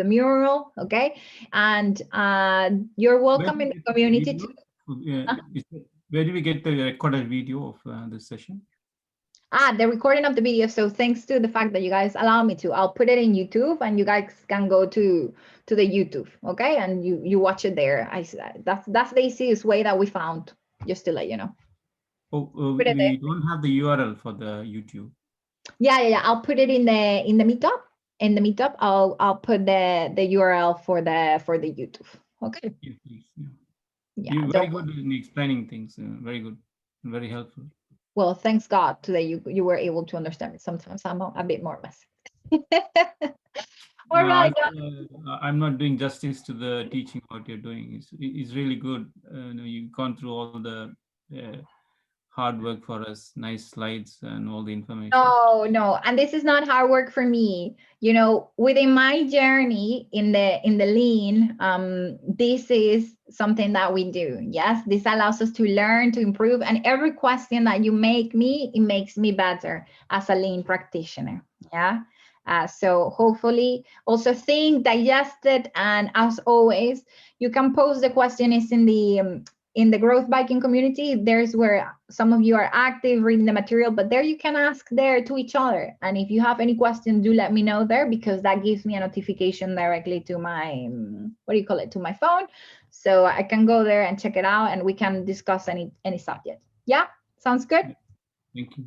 mural, okay? And you're welcome in the community too. Where do we get the recorded video of this session? The recording of the video. So thanks to the fact that you guys allow me to, I'll put it in YouTube and you guys can go to the YouTube, okay? And you watch it there. That's the easiest way that we found, just to let you know. Oh, we don't have the URL for the YouTube. Yeah. I'll put it in the meetup. In the meetup, I'll put the URL for the YouTube. Okay. Yeah, please, yeah. Yeah, You're very good in explaining things. Very good, very helpful. Well, thanks God today you were able to understand me. Sometimes I'm a bit more messy. All right. I'm not doing justice to the teaching what you're doing. It's really good. You've gone through all the hard work for us, nice slides and all the information. No, and this is not hard work for me. You know, within my journey in the lean, this is something that we do. Yes, this allows us to learn, to improve, and every question that you make me, it makes me better as a lean practitioner. Yeah. So hopefully also think, digest it, and as always, you can post the question is in the growth biking community. There's where some of you are active reading the material, but there you can ask there to each other. And if you have any questions, do let me know there, because that gives me a notification directly to my, to my phone. So I can go there and check it out and we can discuss any subject. Yeah, sounds good? Thank you.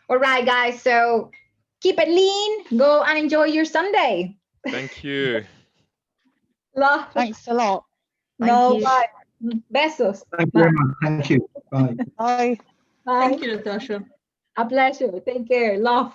All right, guys, so keep it lean, go and enjoy your Sunday. Thank you. Love. Thanks a lot. No, bye. Besos. Thank you very much. Thank you. Bye. Bye. Bye. Thank you, Natasha. A pleasure. Take care. Love.